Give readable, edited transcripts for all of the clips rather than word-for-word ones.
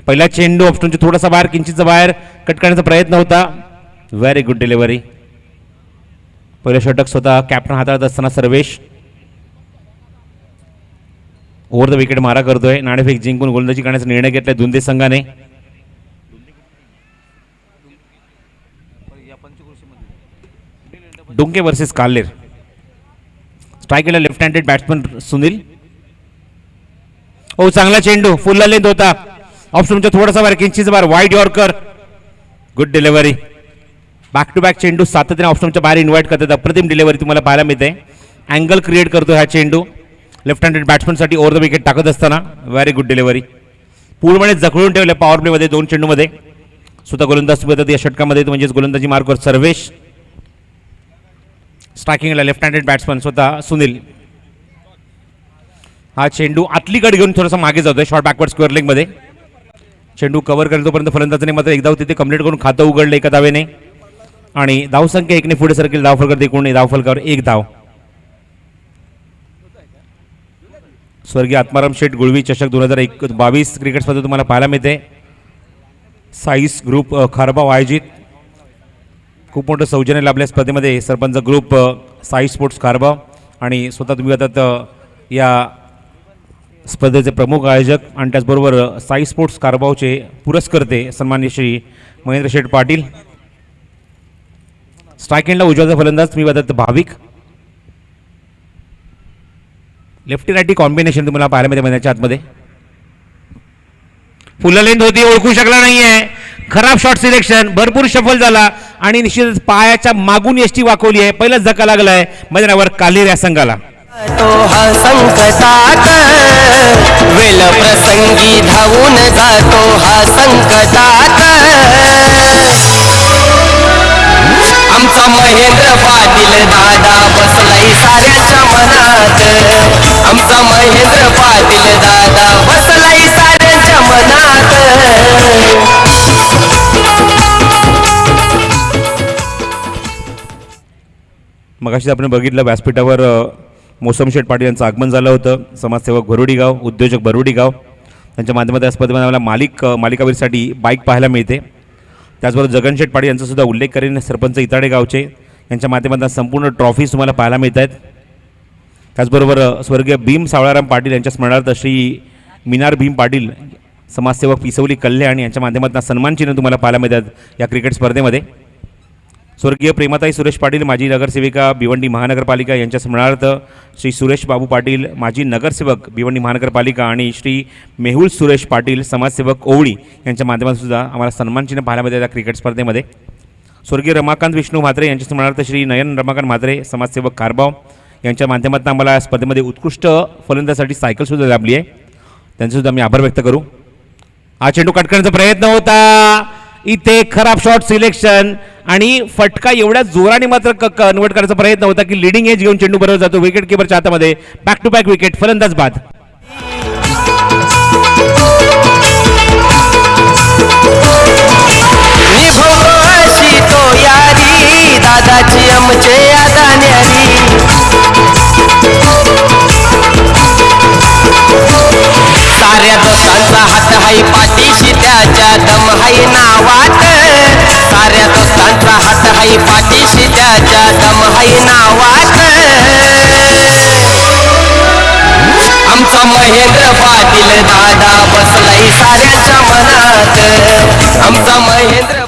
पहिला चेंडू ऑप्शनच्या थोडासा बाहेर, किंचितचा बाहेर कट करण्याचा प्रयत्न होता. Very good delivery. पहिलं षटक स्वतः कॅप्टन हाताळत असताना सर्वेश ओव्हर द विकेट मारा करतोय. नाणेफेक जिंकून गोलंदाजी करण्याचा निर्णय घेतलाय दुंदे संघाने. डोंके वर्सेस काल्लेर. स्ट्राईक केला लेफ्ट हँडेड बॅट्समन सुनील. ओ चांगला चेंडू फुल लेंथ होता. ऑप्शनच्या थोडासा बाहेर, किंचितचा बाहेर, wide yorker. Good delivery. Back to back चेंडू सातत्याने ऑप्शनच्या बाहेर इन्व्हाइट करतात. अप्रतिम डिलिव्हरी तुम्हाला पाहायला मिळते. अँगल क्रिएट करतो हा चेंडू लेफ्ट हँडेड बॅट्समनसाठी ओव्हर द विकेट टाकत असताना. Very good delivery. पूर्णपणे जखळून ठेवले पॉवर प्लेमध्ये 2 चेंडूमध्ये. स्वतः गोलंदाज या षटकामध्ये म्हणजेच गोलंदाजी मार्कवर सर्वेश. स्ट्रायकिंगला लेफ्ट हँडेड बॅट्समन स्वतः सुनील. हा चेंडू आतलीकडे घेऊन थोडासा मागे जातोय शॉर्ट बॅकवर्ड स्क्वेअर लेगमध्ये. चेंडू कव्हर करेल तोपर्यंत फलंदाजाने मात्र एक धाव तिथे कंप्लीट करून खातं उघडलं एका धावेने. आणि धावसंख्या 1ने पुढे सरकेल. धावफलकावर एकूण धावफलकावर 1 धाव. स्वर्गीय आत्माराम शेठ गुळवी चषक 2022 क्रिकेट स्पर्धा तुम्हाला पाहायला मिळते. साईस ग्रुप खारबाव आयोजित. खूप मोठं सौजन्य लाभल्या स्पर्धेमध्ये सरपंच ग्रुप साई स्पोर्ट्स खारबाव आणि स्वतः तुम्ही आता या स्पर्धेचे प्रमुख आयोजक आणि त्याचबरोबर साई स्पोर्ट्स खारबावचे पुरस्कर्ते सन्माननीय श्री महेंद्र शेठ पाटील. स्ट्राईक एंडला उजव्याचा फलंदाज तुम्ही बघत भाविक. लेफ्टी राईटी कॉम्बिनेशन तुम्हाला पाहायला मिळते मैदानाच्या आतमध्ये. फुल लेंथ होती, ओळखू शकला नाहीये. खराब शॉट सिलेक्शन, भरपूर शफल झाला आणि निश्चितच पायाच्या मागून एसटी वाकवली आहे. पहिलाच धक्का लागलाय मैदानावर काल्लेर या संघाला. तो हा संकटात वेळ प्रसंगी धावून जातो हा संकटात. आमचा महेंद्र पाटील दादा बसलाय साऱ्याच्या मनात. आमचा महेंद्र पाटील दादा बसलाय साऱ्याच्या मनात. मगाशी आपण बघितलं व्यासपीठावर मोसम शेठ पाटील यांचं आगमन झालं होतं. समाजसेवक भरुडी गाव, उद्योजक भरुडी गाव त्यांच्या माध्यमातून या स्पर्धेमध्ये आम्हाला मालिकावीरसाठी बाईक पाहायला मिळते. त्याचबरोबर जगन शेठ पाटील यांचा सुद्धा उल्लेख करेन. सरपंच इताडे गावचे यांच्या माध्यमातून संपूर्ण ट्रॉफीज तुम्हाला पाहायला मिळत आहेत. त्याचबरोबर स्वर्गीय भीम सावळाराम पाटील यांच्या स्मरणार्थ श्री मिनार भीम पाटील समाजसेवक पिसवली कल्याण यांच्या माध्यमातून सन्मानचिन्ह तुम्हाला पाहायला मिळतात या क्रिकेट स्पर्धेमध्ये. स्वर्गीय प्रेमाताई सुरेश पाटील माजी नगरसेविका भिवंडी महानगरपालिका यांच्या स्मरणार्थ श्री सुरेश बाबू पाटील माजी नगरसेवक भिवंडी महानगरपालिका आणि श्री मेहुल सुरेश पाटील समाजसेवक ओवळी यांच्या माध्यमातून सुद्धा आम्हाला सन्मानचिन्ह पाहायला मिळतात या क्रिकेट स्पर्धेमध्ये. स्वर्गीय रमाकांत विष्णू म्हात्रे यांच्या स्मरणार्थ श्री नयन रमाकांत म्हात्रे समाजसेवक कारबाव यांच्या माध्यमातून आम्हाला या स्पर्धेमध्ये उत्कृष्ट फलंदाजासाठी सायकलसुद्धा लाभली आहे. त्यांचेसुद्धा आम्ही आभार व्यक्त करू. हा चेंडू कट करण्याचा प्रयत्न होता. इथे खराब शॉट सिलेक्शन आणि फटका एवढ्या जोराने मात्र कन्वर्ट करायचा प्रयत्न होता की लिडिंग एज घेऊन चेंडू बरोबर जातो विकेट किपरच्या हातामध्ये. बॅक टू बॅक विकेट, फलंदाज बाद. अशी तो यारी दादाची आमचे आदान्यारी. साऱ्या दोस्तांचा हात हाय पाठीशी त्याच्या दम हाय नावात. साऱ्या दोस्तांचा हात हाय पाठीशी त्याच्या दम हाय नावात. आमचा महेंद्र पाटील दादा बसलाय साऱ्याच्या मनात. आमचा महेंद्र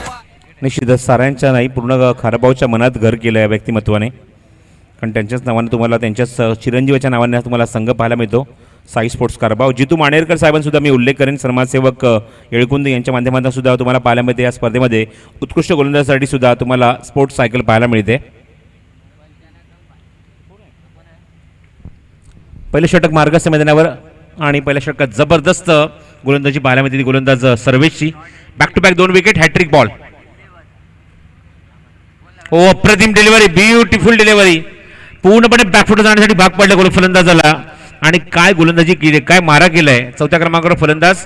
निश्चितच साऱ्यांच्या नाही पूर्ण खारबावच्या मनात घर केलं या व्यक्तिमत्वाने. कारण त्यांच्याच नावाने तुम्हाला त्यांच्याच चिरंजीवाच्या नावाने तुम्हाला संघ पाहायला मिळतो साई स्पोर्ट्स कारबाव. जितू माणेरकर साहेबांसुद्धा मी उल्लेख करेन. समाजसेवक येळकुंद यांच्या माध्यमातून सुद्धा तुम्हाला पाहायला मिळते. या स्पर्धेमध्ये उत्कृष्ट गोलंदाजासाठी सुद्धा तुम्हाला स्पोर्ट्स सायकल पाहायला मिळते. पहिले षटक मार्गस्थ मैदानावर आणि पहिल्या षटकात जबरदस्त गोलंदाजी पाहायला मिळते. गोलंदाज सर्वेशची back to back 2 wicket, hat trick ball. ओ अप्रतिम डिलिव्हरी, ब्युटिफुल डिलिव्हरी. पूर्णपणे बॅकफुट जाण्यासाठी भाग पडला गोल फलंदाजाला. आणि काय गोलंदाजी केली, काय मारा केलाय. 4थ्या क्रमांकावर फलंदाज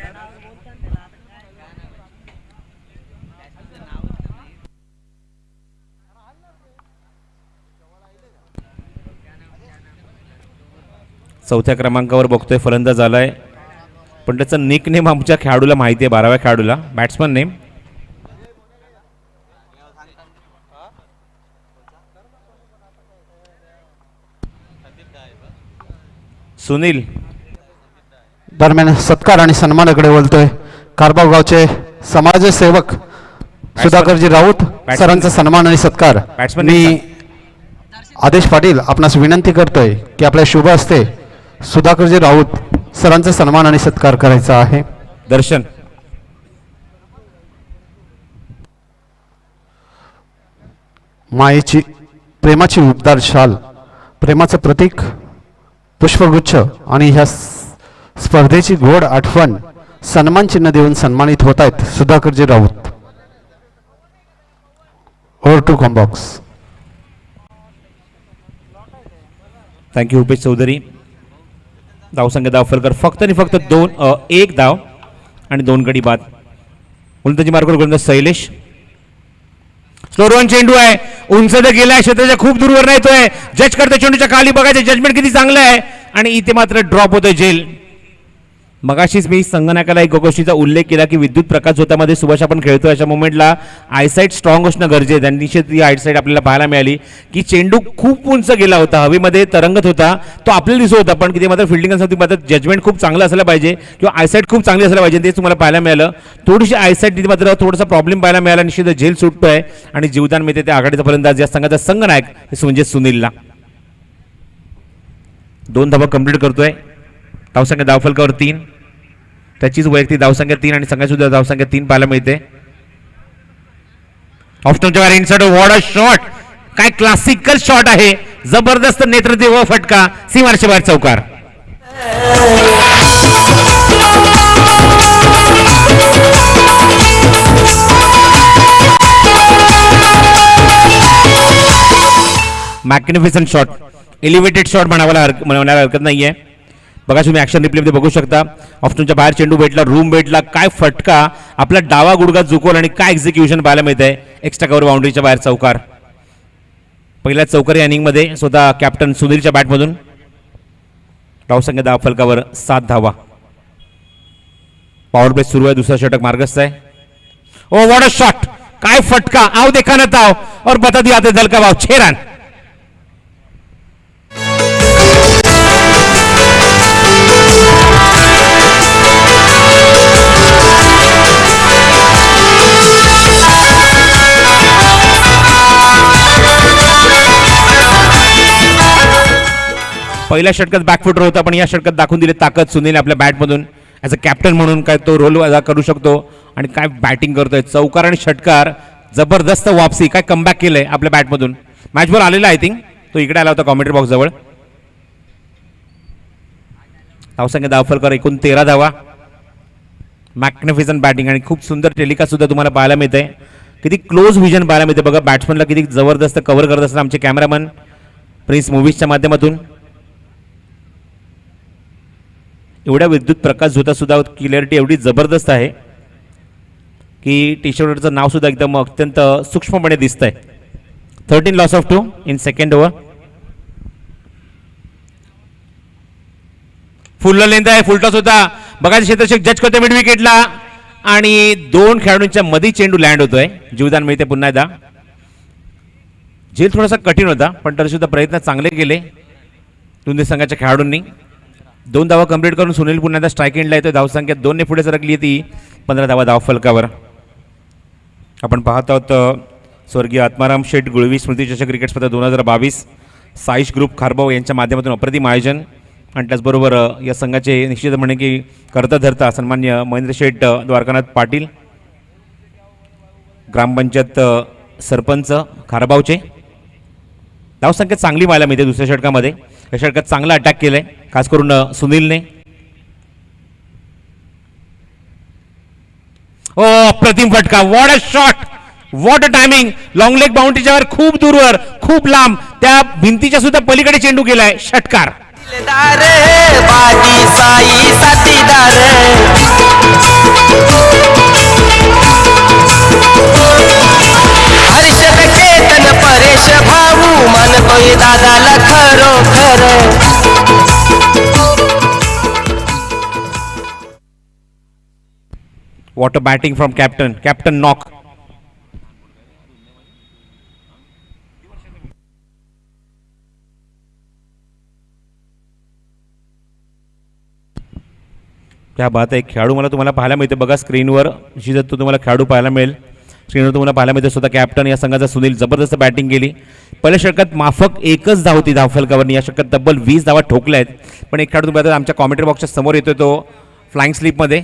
बघतोय फलंदाज आलाय पण त्याचं निक नेम आमच्या खेळाडूला माहिती आहे, 12व्या खेळाडूला. Batsman name Sunil. दरम्यान सत्कार आणि सन्मानाकडे बोलतोय कारबाव गावचे समाजसेवक सुधाकरजी राऊत सरांचा सन्मान आणि सत्कार. Batsman मी आदेश पाटील आपणास विनंती करतोय की आपल्या शुभ हस्ते सुधाकरजी राऊत सरांचा सन्मान आणि सत्कार करायचा आहे. दर्शन. मायेची प्रेमाची उबदार शाल, प्रेमाचं प्रतीक पुष्पगुच्छ आणि ह्या स्पर्धेची गोड आठवण सन्मान चिन्ह देऊन सन्मानित होत आहेत Sudhakarji Raut. Over to comm box. Thank you Upesh Chaudhari. धावसंख्या धाव फलकर फक्त आणि फक्त 1 धाव आणि 2 गडी बाद. गोलंदाजी मार्गावर गोलंदाज शैलेश. स्लोरवन चेंडू आहे, उंच तर गेलाय, क्षेत्राच्या खूप दूरवर नाही येतोय. जज करते चेंडूच्या खाली, बघायचं जजमेंट किती चांगलं आहे आणि इथे मात्र ड्रॉप होतोय झेल. मगाशीच मी संगणकाला एक गोष्टीचा उल्लेख केला की विद्युत प्रकाश झोतामध्ये सुभाष आपण खेळतोय अशा मोमेंटला आयसाईट स्ट्रॉंग असणं गरजेचं आहे. निश्चित ती आयसाईट आपल्याला पाहायला मिळाली की चेंडू खूप उंच गेला होता, हवेमध्ये तरंगत होता, तो आपल्याला दिसत होता, पण किती मात्र फिल्डिंग मात्र जजमेंट खूप चांगलं असलं पाहिजे किंवा आयसाईट खूप चांगली असलं पाहिजे, तेच तुम्हाला पाहायला मिळालं. थोडीशी आयसाईट तिथे मात्र थोडासा प्रॉब्लेम पाहायला मिळाला. निश्चित झेल सुटतोय आणि जीवदान मिळते त्या आघाडीचा फलंदाज या संघाचा संघनायक म्हणजे सुनीलला. 2 धावा कंप्लीट करतोय. धावसंख्या धावफलकावर 3, त्याचीच वैयक्तिक धावसंख्या 3 आणि संघाची सुद्धा धावसंख्या 3 पाहायला मिळते. ऑफस्टोनच्या बाहेर इनसाइड व्हॉट अ शॉट, काय क्लासिकल शॉट आहे, जबरदस्त नेत्रदेव फटका, सीमारच्या बाहेर चौकार. मॅग्निफिसंट शॉट, एलिव्हेटेड शॉट म्हणायला हरकत नाहीये. बघा तुम्ही ऍक्शन रिप्लेमध्ये बघू शकता. ऑफस्टोनच्या बाहेर चेंडू भेटला, रूम भेटला, काय फटका, आपला डावा गुडघा झुकवला आणि काय एक्झिक्युशन पाहायला मिळत आहे. एक्स्ट्रा कव्हर बाउंड्रीच्या बाहेर चौकार. पहिल्या चौकारी इनिंगमध्ये स्वतः कॅप्टन सुनीलच्या बॅटमधून. धावसंख्या धाव फलकावर 7 धावा. पॉवर प्ले सुरू आहे, दुसरा षटक मार्गस्थ आहे. ओ व्हॉट अ शॉट, काय फटका, आओ देखा ना ताव और बता दिया दल का भाव, 6 रन. पहिल्या षटकात बॅकफुटर होता, पण या षटकात दाखवून दिले ताकद सुनील आपल्या बॅटमधून. ॲज अ कॅप्टन म्हणून काय तो रोल अदा करू शकतो आणि काय बॅटिंग करतोय. चौकार आणि षटकार, जबरदस्त वापसी, काय कमबॅक केलंय आपल्या बॅटमधून. मॅच बॉल आलेला आय थिंक, तो इकडे आला होता कॉमेंट्री बॉक्स जवळ. धावसंख्या धावफलकर एकूण 13 धावा. मॅग्निफिसंट बॅटिंग आणि खूप सुंदर टेलिकास्ट सुद्धा तुम्हाला पाहायला मिळते. किती क्लोज विजन पाहायला मिळते बघा, बॅट्समनला किती जबरदस्त कव्हर करत असतात आमचे कॅमेरामन प्रिन्स मूवीजच्या माध्यमातून. एवढ्या विद्युत प्रकाश झोता सुद्धा क्लिअरिटी एवढी जबरदस्त आहे की टी शर्टवरचं नाव सुद्धा एकदम अत्यंत सूक्ष्मपणे दिसत आहे. 13 loss of 2 in second over. Full length आहे, फुलटॉस होता, बघा क्षेत्ररक्षक जज करतोय मिड विकेटला आणि 2 खेळाडूंच्या मध्ये चेंडू लँड होतोय. जीवदान मिळते पुन्हा एकदा. झेल थोडासा कठीण होता, पण तरी सुद्धा प्रयत्न चांगले केले दोन्ही संघाच्या खेळाडूंनी. 2 धावा कंप्लीट करून सुनील पुन्हा एकदा स्ट्राईक एंडला येतोय. धावसंख्या 2 ने पुढे सरकली ती 15 धावा धाव फलकावर. आपण पाहत आहोत स्वर्गीय आत्माराम शेठ गुळवी स्मृतिचषक क्रिकेट स्पर्धा 2022 साईश ग्रुप खारबाव यांच्या माध्यमातून अप्रतिम आयोजन आणि त्याचबरोबर या संघाचे निश्चित म्हणे की करता धरता सन्मान्य महेंद्र शेठ द्वारकानाथ पाटील ग्रामपंचायत सरपंच खारबावचे. धावसंख्या चांगली पाहायला मिळते दुसऱ्या षटकामध्ये. या षटकात चांगला अटॅक केलाय खास करून सुनीलने. ओ अप्रतिम फटका, what a shot, what a timing, long leg बाउंड्रीच्या वर खूप दूरवर, खूप लांब, त्या भिंतीच्या सुद्धा पलीकडे चेंडू गेलाय. षटकार. बाजी साई साथीदार, हर्षद केतन परेश भाऊ मानतोय दादाला खरोखर. What a batting from captain knock. क्या बात आहे. खेळाडू मला तुम्हाला पाहायला मिळते बघा स्क्रीनवर. निश्चितच तो तुम्हाला खेळाडू पाहायला मिळेल. स्क्रीनवर तुम्हाला पाहायला मिळते स्वतः कॅप्टन या संघाचा सुनील जबरदस्त बॅटिंग केली. पहिल्या षटकात माफक एकच धाव होती धावफलकावर. या षटकात तब्बल 20 धावा ठोकल्या आहेत. पण एक खेळाडू तुम्ही आता आमच्या कॉमेंट्री बॉक्सच्या समोर येतोय तो फ्लाइंग स्लीपमध्ये.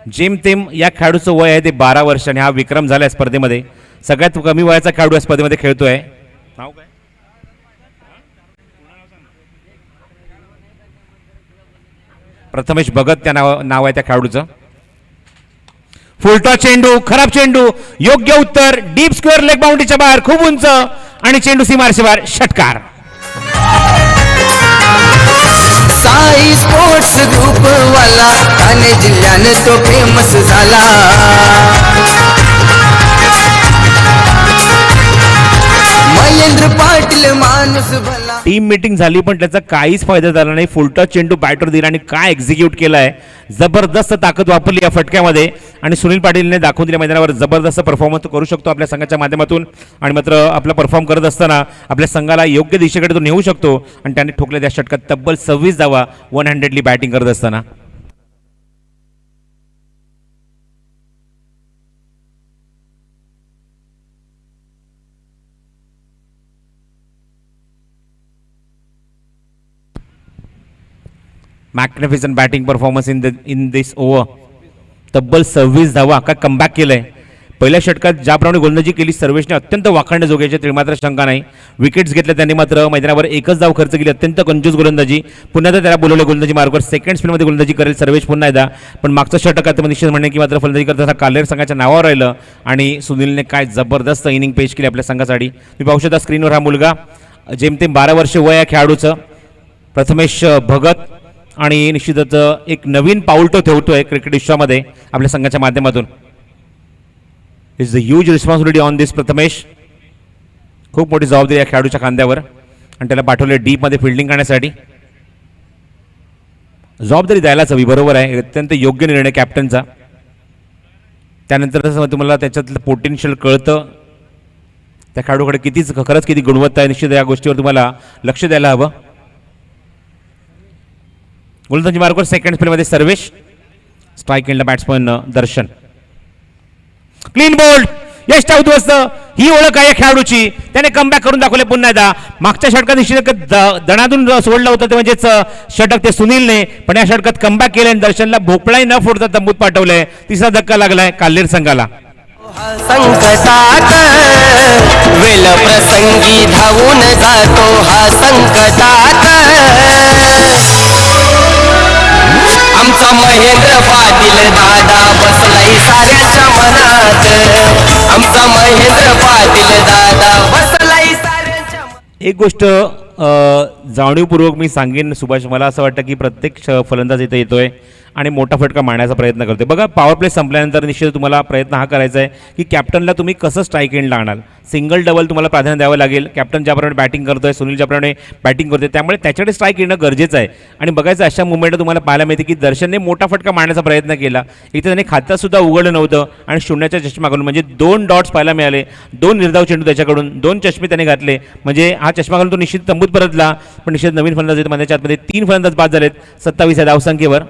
जेमतेम या खेळाडूचं वय आहे ते 12 वर्ष आणि हा विक्रम झाला आहे स्पर्धेमध्ये. सगळ्यात कमी वयाचा खेळाडू या स्पर्धेमध्ये खेळतोय. नाव काय? प्रथमेश भगत त्या नाव आहे त्या खेळाडूचं. फुलटॉस चेंडू, खराब चेंडू, योग्य उत्तर डीप स्क्वेअर लेग बाउंड्रीच्या बाहेर, खूप उंच आणि चेंडू सीमारेषे बाहेर, षटकार. साई स्पोर्ट्स ग्रुप वाला ठाणे जिल्ह्याने तो फेमस झाला. महेंद्र पाटील माणूस भला. टीम मीटिंग झाली पण त्याचा काहीच फायदा झाला नाही. फुलटॉस चेंडू बॅटर दिला आणि काय एक्झिक्यूट केलाय. जबरदस्त ताकद वापरली या फटक्यामध्ये आणि सुनील पाटीलने दाखवून दिल्या मैदानावर जबरदस्त परफॉर्मन्स करू शकतो आपल्या संघाच्या माध्यमातून. आणि मात्र आपला परफॉर्म करत असताना आपल्या संघाला योग्य दिशेकडे तो नेऊ शकतो. आणि त्याने ठोकल्या त्या षटकात तब्बल 26 धावा 100ली बॅटिंग करत असताना. Magnificent batting performance in this over. तब्बल 26 धावा का कमबॅक केलंय. पहिल्या षटकात ज्याप्रमाणे गोलंदाजी केली सर्वेशने अत्यंत वाखाणण्याजोग्याच्या तरी मात्र शंका नाही. विकेट्स घेतल्या त्यांनी मात्र मैदानावर एकच धाव खर्च केली. अत्यंत कंजूस गोलंदाजी. पुन्हा त्याला बोलवलं गोलंदाजी मार्गवर. सेकंड स्पेलमध्ये गोलंदाजी करेल सर्वेश पुन्हा एकदा. पण मागच्या षटकात निश्चित म्हणणे की मात्र फलंदाजी करताना कालेर संघाच्या नावावर राहिलं आणि सुनीलने काय जबरदस्त इनिंग पेश केली आपल्या संघासाठी. तुम्ही पाहू शकता स्क्रीनवर हा मुलगा जेमतेम 12 वर्ष वय या खेळाडूचं प्रथमेश भगत. आणि निश्चितच एक नवीन पाऊल तो ठेवतोय क्रिकेट विश्वामध्ये आपल्या संघाच्या माध्यमातून. Is the huge responsibility on this Prathamesh. खूप मोठी जबाबदारी या खेळाडूच्या खांद्यावर आणि त्याला पाठवले डीपमध्ये फिल्डिंग करण्यासाठी. जबाबदारी द्यायलाच हवी, बरोबर आहे. अत्यंत योग्य निर्णय कॅप्टनचा. त्यानंतर तुम्हाला त्याच्यातलं पोटेन्शियल कळतं. त्या खेळाडूकडे खरंच किती गुणवत्ता आहे. निश्चित या गोष्टीवर तुम्हाला लक्ष द्यायला हवं. गोलंदाजी मार्गवर सेकंड स्पेलमध्ये सर्वेश. स्ट्राईक एंडला बॅट्समन दर्शन. क्लीन बोल्ड, यश उद्ध्वस्त. ही ओळख आहे या खेळाडूची. त्याने कमबॅक करून दाखवले पुन्हा एकदा. मागच्या षटकात निश्चित दणातून सोडलं होतं ते म्हणजेच षटक ते सुनीलने. पण या षटकात कमबॅक केले आणि दर्शनला भोपळाही न फोडता तंबूत पाठवलंय. तिसरा धक्का लागलाय काल्हेर संघाला. संकटात वेल प्रसंगी धावून जातो हा संकटात. आमचा महेंद्र पाटील दादा बसलाय साऱ्याच्या मनात. आमचा महेंद्र पाटील दादा बसलाय साऱ्याच्या. एक गोष्ट जाणीवपूर्वक मी सांगेन सुभाष, मला असं वाटतं की प्रत्येक फलंदाज इथे येतोय आणि मोठा फटका मारण्याचा प्रयत्न करतोय. बघा पॉवर प्ले संपल्यानंतर निश्चित तुम्हाला प्रयत्न हा करायचा आहे की कॅप्टनला तुम्ही कसं स्ट्राईक एंडला आणाल. सिंगल डबल तुम्हाला प्राधान्य द्यावं लागेल. कॅप्टन ज्याप्रमाणे बॅटिंग करतोय, सुनील ज्याप्रमाणे बॅटिंग करतोय, त्यामुळे त्याच्याकडे स्ट्राईक येणं गरजेचं आहे. आणि बघायचं अशा मुवमेंट तुम्हाला पाहायला मिळते की दर्शनने मोठा फटका मारण्याचा प्रयत्न केला. इथे त्याने खातंसुद्धा उघडलं नव्हतं आणि शून्याच्या चष्माकडून म्हणजे 2 डॉट्स पाहायला मिळाले. 2 निर्धाव चेंडू त्याच्याकडून, 2 चष्मे त्याने घातले. म्हणजे हा चष्मा घालून तो निश्चित तंबूत परतला. पण निश्चित नवीन फलंदाज येतो माझ्या आतमध्ये 3 फलंदाज बाद झालेत 27 धावसंख्येवर.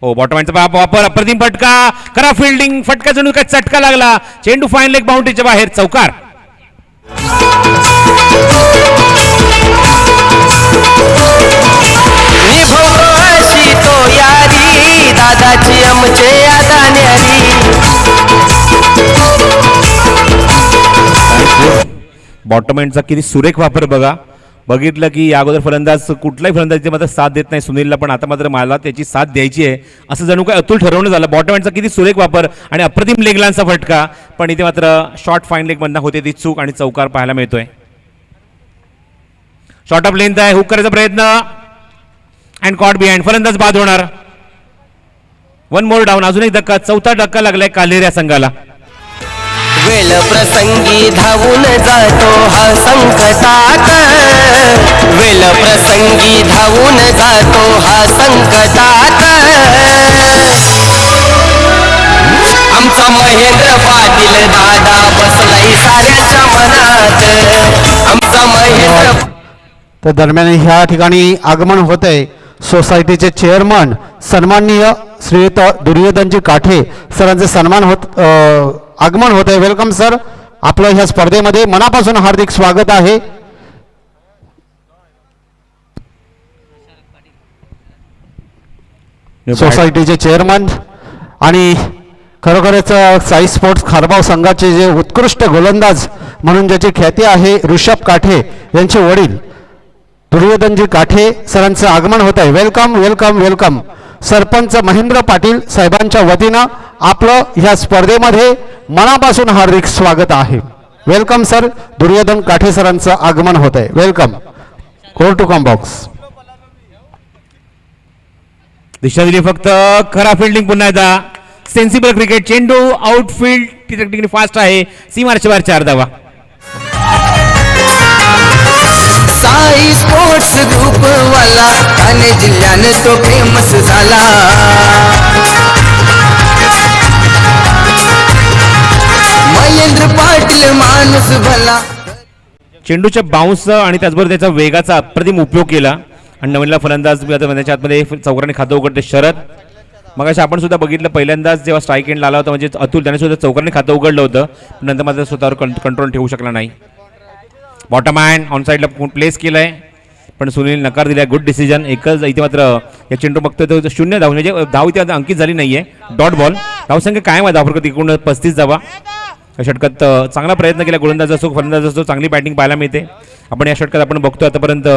हो, बॉटमॅनचा वापर, अप्रतिम फटका, करा फिल्डिंग. फटका जणू काय चटका लागला. चेंडू फाईन लेग बाउंड्रीच्या बाहेर, चौकार. निभवतो अशी तो यारी दादाची आमचे आदान्यारी. बॉटमॅनचा किती सुरेख वापर बघा. बघितलं की या अगोदर फलंदाज कुठलाही फलंदाजीचे मात्र साथ देत नाही सुनीलला, पण आता मात्र मला त्याची साथ द्यायची आहे असं जणू काय अतुल ठरवणं झालं. बॉटमॅनचा किती सुरेख वापर आणि अप्रतिम लेगलांचा फटका. पण इथे मात्र शॉर्ट फाईन लेग मधनं होते ती चूक आणि चौकार पाहायला मिळतोय. शॉर्ट ऑफ लेंथ आहे, हुक करायचा प्रयत्न अँड कॉट बिहाइंड. फलंदाज बाद होणार. 1 मोर डाऊन. अजून एक धक्का, चौथा धक्का लागलाय काल्हेर या संघाला. वेळ प्रसंगी धावून जातो हा संकटात. वेळ प्रसंगी धावून जातो हा संकटात. महेंद्र पाटील दादा बसलाय साऱ्याच्या मनात आमचा महेंद्र तर दरम्यान ह्या ठिकाणी आगमन होत आहे सोसायटीचे चेअरमन सन्माननीय श्रीयुत दुर्योधनजी काठे सरांचे आगमन होत आहे. वेलकम सर, आपलं ह्या स्पर्धेमध्ये मनापासून हार्दिक स्वागत आहे. सोसायटीचे चेअरमन आणि खरोखरच साई स्पोर्ट्स खारबाव संघाचे जे उत्कृष्ट गोलंदाज म्हणून ज्याची ख्याती आहे ऋषभ काठे यांचे वडील दुर्योधनजी काठे सरांचं आगमन होत आहे. Welcome welcome welcome. Sarpanch Mahendra Patil साहेबांच्या वतीनं आपलं ह्या स्पर्धेमध्ये मनापासून हार्दिक स्वागत आहे. वेलकम सर, दुर्योधन काठे सरांचं आगमन होत आहे. Welcome. Core to comm box. दिशा दिली फक्त खरा फिल्डिंग पुन्हा एकदा सेन्सिबल क्रिकेट. चेंडू आउटफील्ड ठिकाणी फास्ट आहे. सीमारच्या बाहेर 4 धावा. साई स्पोर्ट्स ग्रुप वाला ठाणे जिल्ह्यानं तो फेमस झाला. महेंद्र पाटील माणूस भला. चेंडूच्या बाउन्स आणि त्याचबरोबर त्याचा वेगाचा अप्रतिम उपयोग केला आणि नवीनला फलंदाज त्याच्या आतमध्ये चौकाराने खातं उघडते शरद. मग अशा आपण सुद्धा बघितलं पहिल्यांदाच जेव्हा स्ट्राईक एंड आला होता म्हणजे अतुल त्याने सुद्धा चौकाराने खातं उघडलं होतं पण नंतर मात्र स्वतःवर कंट्रोल ठेवू शकला नाही. बॉटम हँड ऑन साईडला प्लेस केलंय पण सुनील नकार दिलाय. Good decision. एकच इथे मात्र या चेंडू बघतोय तो 0 धाव म्हणजे धाव इथे अंकित झाली नाहीये. Dot ball. धावसंख्या कायम आहे धावफरक एकूण 35 धावा. या षटकात चांगला प्रयत्न केला गोलंदाज असो फलंदाज असो चांगली बॅटिंग पाहायला मिळते. आपण या षटकात आपण बघतोय आतापर्यंत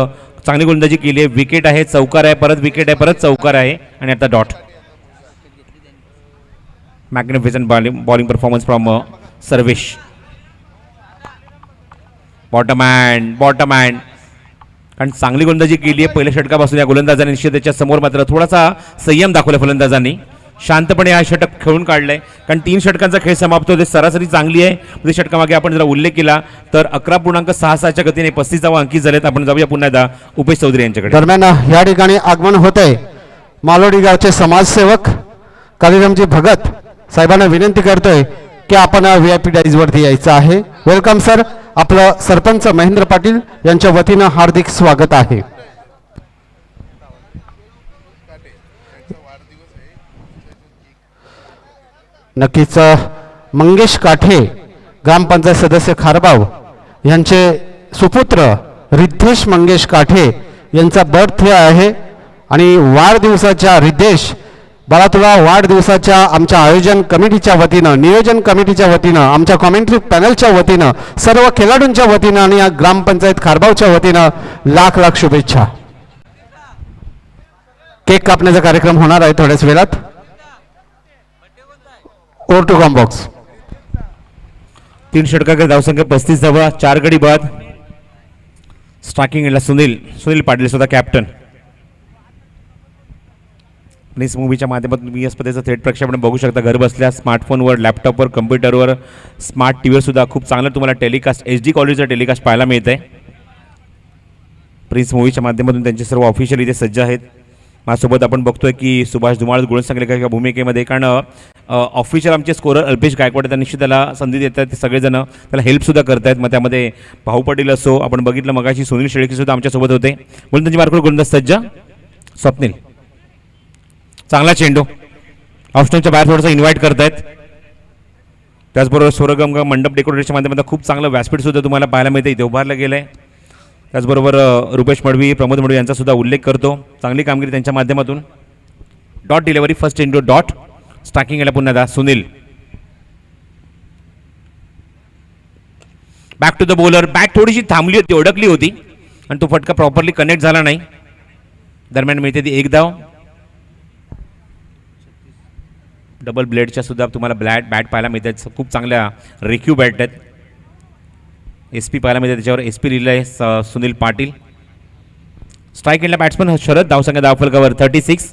चांगली गोलंदाजी केली आहे. विकेट आहे, चौकार आहे, परत विकेट आहे, परत चौकार आहे आणि आता dot. Magnificent bowling performance from Sarvesh. Bottom hand कारण चांगली गोलंदाजी केली आहे पहिल्या षटकापासून या गोलंदाजाने. निश्चित त्याच्या समोर मात्र थोडासा संयम दाखवला फलंदाजांनी. शांतपणे हा षटक खेळून काढलंय कारण 3 षटकांचा खेळ समाप्त होते. सरासरी चांगली आहे. म्हणजे षटकामागे आपण जरा उल्लेख केला तर 11.66च्या गतीने 35 धावा अंकित झालेत. आपण जाऊया पुन्हा एकदा उपेश चौधरी यांच्याकडे. दरम्यान या ठिकाणी आगमन होत आहे मालोडी गावचे समाजसेवक कालीरामजी भगत साहेबांना विनंती करतोय की आपण VIP डाईज वरती यायचं आहे. वेलकम सर, आपलं सरपंच महेंद्र पाटील यांच्या वतीनं हार्दिक स्वागत आहे. नक्कीच मंगेश काठे ग्रामपंचायत सदस्य खारबाव यांचे सुपुत्र रिद्धेश मंगेश काठे यांचा बर्थडे आहे आणि वाढदिवसाच्या रिद्धेश बाळा तुला वाढदिवसाच्या आमच्या आयोजन कमिटीच्या वतीनं नियोजन कमिटीच्या वतीनं आमच्या कॉमेंट्री पॅनलच्या वतीनं सर्व खेळाडूंच्या वतीनं आणि या ग्रामपंचायत खारबावच्या वतीनं लाख लाख शुभेच्छा. केक कापण्याचा कार्यक्रम होणार आहे थोड्याच वेळात. Over to comm box. 3 षटकाकडे धावसंख्या 35 धावा 4 गडी बाद. स्ट्रायकिंग सुनील पाटील स्वतः कॅप्टन. प्लीज मूवीच्या माध्यमातून तुम्ही या स्पर्धेचं थेट प्रक्षेपण बघू शकता घर बसल्या स्मार्टफोनवर, लॅपटॉपवर, कम्प्युटरवर, स्मार्ट टीव्हीवर सुद्धा खूप चांगलं तुम्हाला टेलिकास्ट HD क्वालिटीचं टेलिकास्ट पाहायला मिळतं आहे. प्रिन्स मूवीच्या माध्यमातून त्यांचे सर्व ऑफिशियल इथे सज्ज आहेत. माझ्यासोबत आपण बघतोय की सुभाष धुमाळ गुणसंख्येच्या भूमिकेमध्ये कारण ऑफिशियल आमचे स्कोरर अल्पेश गायकवाड त्यांनी निश्चित त्याला संधी देतात. ते सगळेजण त्याला हेल्पसुद्धा करत आहेत. मग त्यामध्ये भाऊ पाटील असो आपण बघितलं मगाशी सुनील शेळकेसुद्धा आमच्यासोबत होते. म्हणून त्यांची मार्कवर गोलंदाज सज्ज. स्वप्नील चांगला चेंडू ऑप्शनच्या बाहेर थोडंसं इन्व्हाइट करतायत. त्याचबरोबर स्वर्गम मंडप डेकोरेशनच्या माध्यमातून खूप चांगलं व्यासपीठसुद्धा तुम्हाला पाहायला मिळतं इथे उभारलं गेलं आहे. त्याचबरोबर रुपेश मडवी, प्रमोद मडवी यांचा सुद्धा उल्लेख करतो. चांगली कामगिरी त्यांच्या माध्यमातून. डॉट डिलिव्हरी फर्स्ट चेंडू डॉट. स्ट्रायकिंग याला पुन्हा Sunil. Back to the bowler. Bat थोडीशी थांबली होती, ओळखली होती आणि तो फटका प्रॉपरली कनेक्ट झाला नाही. दरम्यान मिळते ती 1 धाव. डबल ब्लेडच्या सुद्धा तुम्हाला बॅट पाहायला मिळतात. खूप चांगल्या रेक्यू बॅट आहेत. SP पाहायला मिळते त्याच्यावर SP लिहिलं आहे सुनील पाटील. स्ट्राईक एंडला बॅट्समन शरद. धावसंख्या धावफलकावर 36.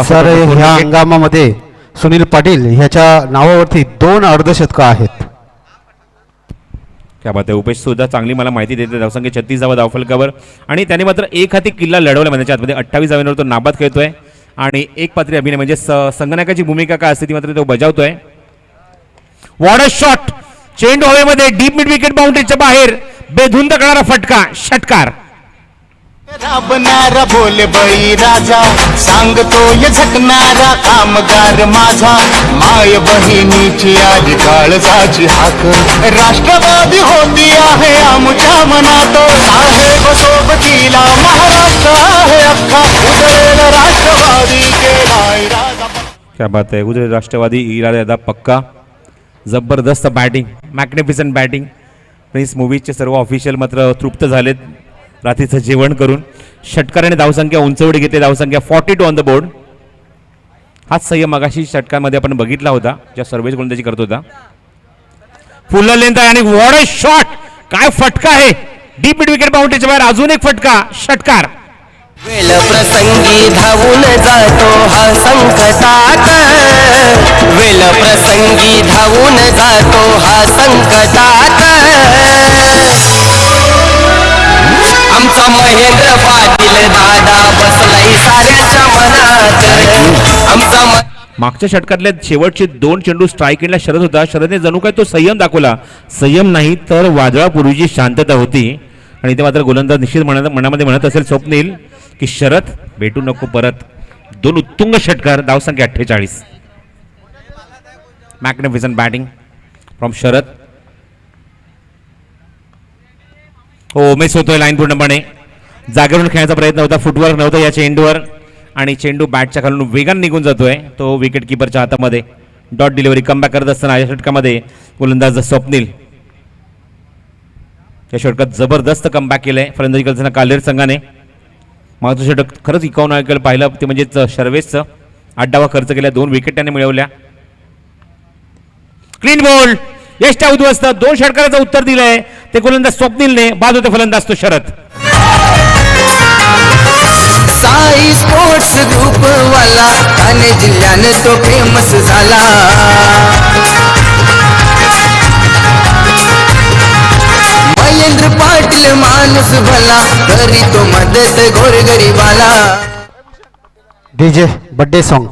सर ह्या हंगामामध्ये सुनील पाटील ह्याच्या नावावरती 2 अर्धशतकं आहेत. क्या बात आहे. उपेश सुद्धा चांगली मला माहिती देते. धावसंख्या 36 धावा धावफलकावर आणि त्याने मात्र एक हाती किल्ला लढवला म्हणजे त्याच्यामध्ये 28 धावांवर तो नाबाद खेळतोय आणि एक पात्री अभिनय म्हणजे संगणकाची भूमिका काय असते ती मात्र तो बजावतोय. What a shot. चेंडू हवेमध्ये डीप मिड विकेट बाउंड्रीच्या बाहेर बेधुंद करणारा फटका, षटकार. राबणारा बोल बळी राजा, सांगतोय झटणारा कामगार माझा. माय बहिणीची आली काळजाची हाक, राष्ट्रवादी होती आहे आमच्या मनात. साहेब सोबतीला महाराष्ट्र आहे अख्खा, उदरेल राष्ट्रवादी केलाय राजा. क्या बात आहे. उदय राष्ट्रवादी इरादा पक्का. जबरदस्त बॅटिंग, मॅग्निफिसंट बॅटिंग. प्रिन्स मूवीजचे सर्व ऑफिशियल मात्र तृप्त झालेत रात्रीचं जेवण करून. षटकाराने धावसंख्या उंचवडी घेतली, धावसंख्या 42 ऑन द बोर्ड. हाच संयम मगाशी षटकामध्ये आपण बघितला होता, ज्या सर्व्हिस गोलंदाजी करत होता. फुल लेंथ आहे आणि वॉट अ शॉट. काय फटका आहे. डीप मिड विकेट बाउंड्रीच्या बाहेर अजून एक फटका, षटकार. वेळ प्रसंगी धावून जातो हा संकटात, वेळ प्रसंगी धावून जातो हा संकटात. आमचा महेंद्र पाटील दादा बसलाय साऱ्याच्या मनात. आमचा मागच्या षटकातल्या शेवटचे 2 चेंडू स्ट्राईक एंडला शरद होता. शरदने जणू काय तो संयम दाखवला. संयम नाही तर वादळापूर्वीची शांतता होती. आणि ते मात्र गोलंदाज निश्चित मनामध्ये म्हणत असेल स्वप्नील की शरद भेटू नको परत. 2 उत्तुंग षटकार, धावसंख्या 48. Magnificent batting from Sharad. हो, मिस होतोय लाईन पूर्णपणे. जागेवरून खेळण्याचा प्रयत्न होता, फुटवर्क नव्हता या चेंडूवर आणि चेंडू बॅटच्या खालून वेगाने निघून जातोय तो विकेट किपरच्या हातामध्ये. डॉट डिलिव्हरी कमबॅक करत असताना या षटकामध्ये गोलंदाज स्वप्नील या षटकात जबरदस्त कमबॅक केलंय फलंदाजी करताना कालेर संघाने. मागचं षटक खरंच इकॉनॉमिकल पाहिलं ते म्हणजेच शर्वेसचं. 8 डावा खर्च केल्या, 2 विकेट त्याने मिळवल्या. क्लीन बॉल, यष्टा उद्ध्वस्त. 2 षटकाराचं उत्तर दिलंय ते गोलंदाज स्वप्नीलने. बाद होते फलंदाज तो शरद. साई स्पोर्ट्स ग्रुप वाला ठाणे जिल्ह्यानं तो फेमस झाला. महेंद्र पाटील माणूस भला, करी तो मदत गोरगरीबाला. DJ birthday song.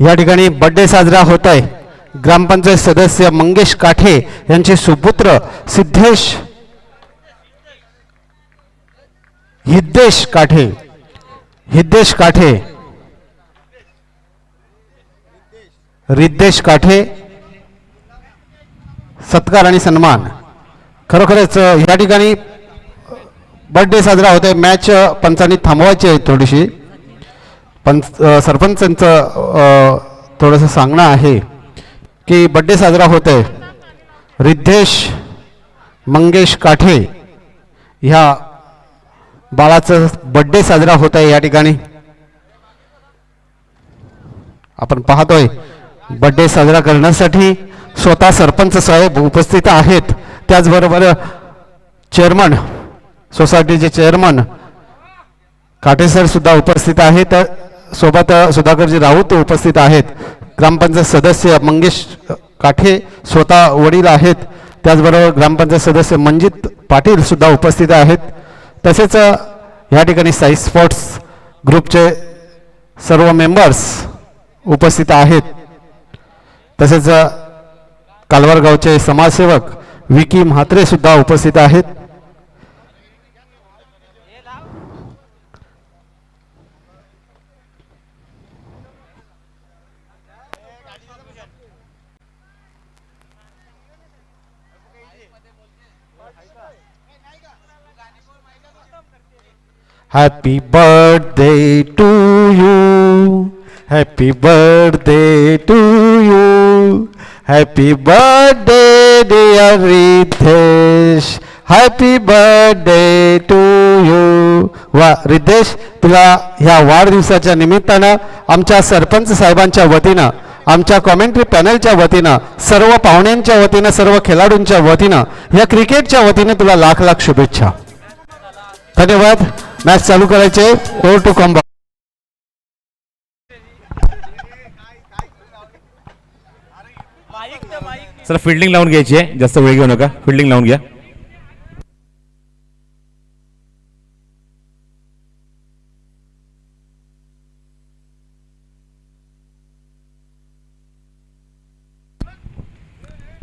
या ठिकाणी बर्थडे साजरा होत आहे. ग्रामपंचायत सदस्य मंगेश काठे यांचे सुपुत्र हिद्देश काठे रिद्देश काठे सत्कार आणि सन्मान. खरोखरच या ठिकाणी बर्थडे साजरा होत आहे. मॅच पंचांनी थांबवायची आहे थोडीशी. पण सरपंचांचं थोडंसं सांगणं आहे की बर्थडे साजरा होत आहे. रिद्धेश मंगेश काठे ह्या बाळाचं बर्थडे साजरा होत आहे या ठिकाणी. आपण पाहतोय बर्थडे साजरा करण्यासाठी स्वतः सरपंच साहेब उपस्थित आहेत. त्याचबरोबर चेअरमन, सोसायटीचे चेअरमन काठे सर सुद्धा उपस्थित आहेत. सोबत सुधाकरजी राऊत उपस्थित आहेत. ग्रामपंचायत सदस्य मंगेश काठे स्वतः वडील आहेत. त्याचबरोबर ग्रामपंचायत सदस्य मंजित पाटील सुद्धा उपस्थित आहेत. तसेच या ठिकाणी साई स्पोर्ट्स ग्रुपचे सर्व मेंबर्स उपस्थित आहेत. तसेच कालवार गावचे समाजसेवक विकी म्हात्रे सुद्धा उपस्थित आहेत. Happy birthday to you, happy birthday to you, happy birthday dear Riddhesh, happy birthday to you. वा रिद्धेश, तुला ह्या वाढदिवसाच्या निमित्तानं आमच्या सरपंच साहेबांच्या वतीनं, आमच्या कॉमेंट्री पॅनलच्या वतीनं, सर्व पाहुण्यांच्या वतीनं, सर्व खेळाडूंच्या वतीनं, या क्रिकेटच्या वतीनं तुला लाख लाख शुभेच्छा. धन्यवाद. मॅच चालू करायचे. ओव्हर टू कॉम्बा. सर फिल्डिंग लावून घ्यायची आहे, जास्त वेळ घेऊ नका. फिल्डिंग लावून घ्या.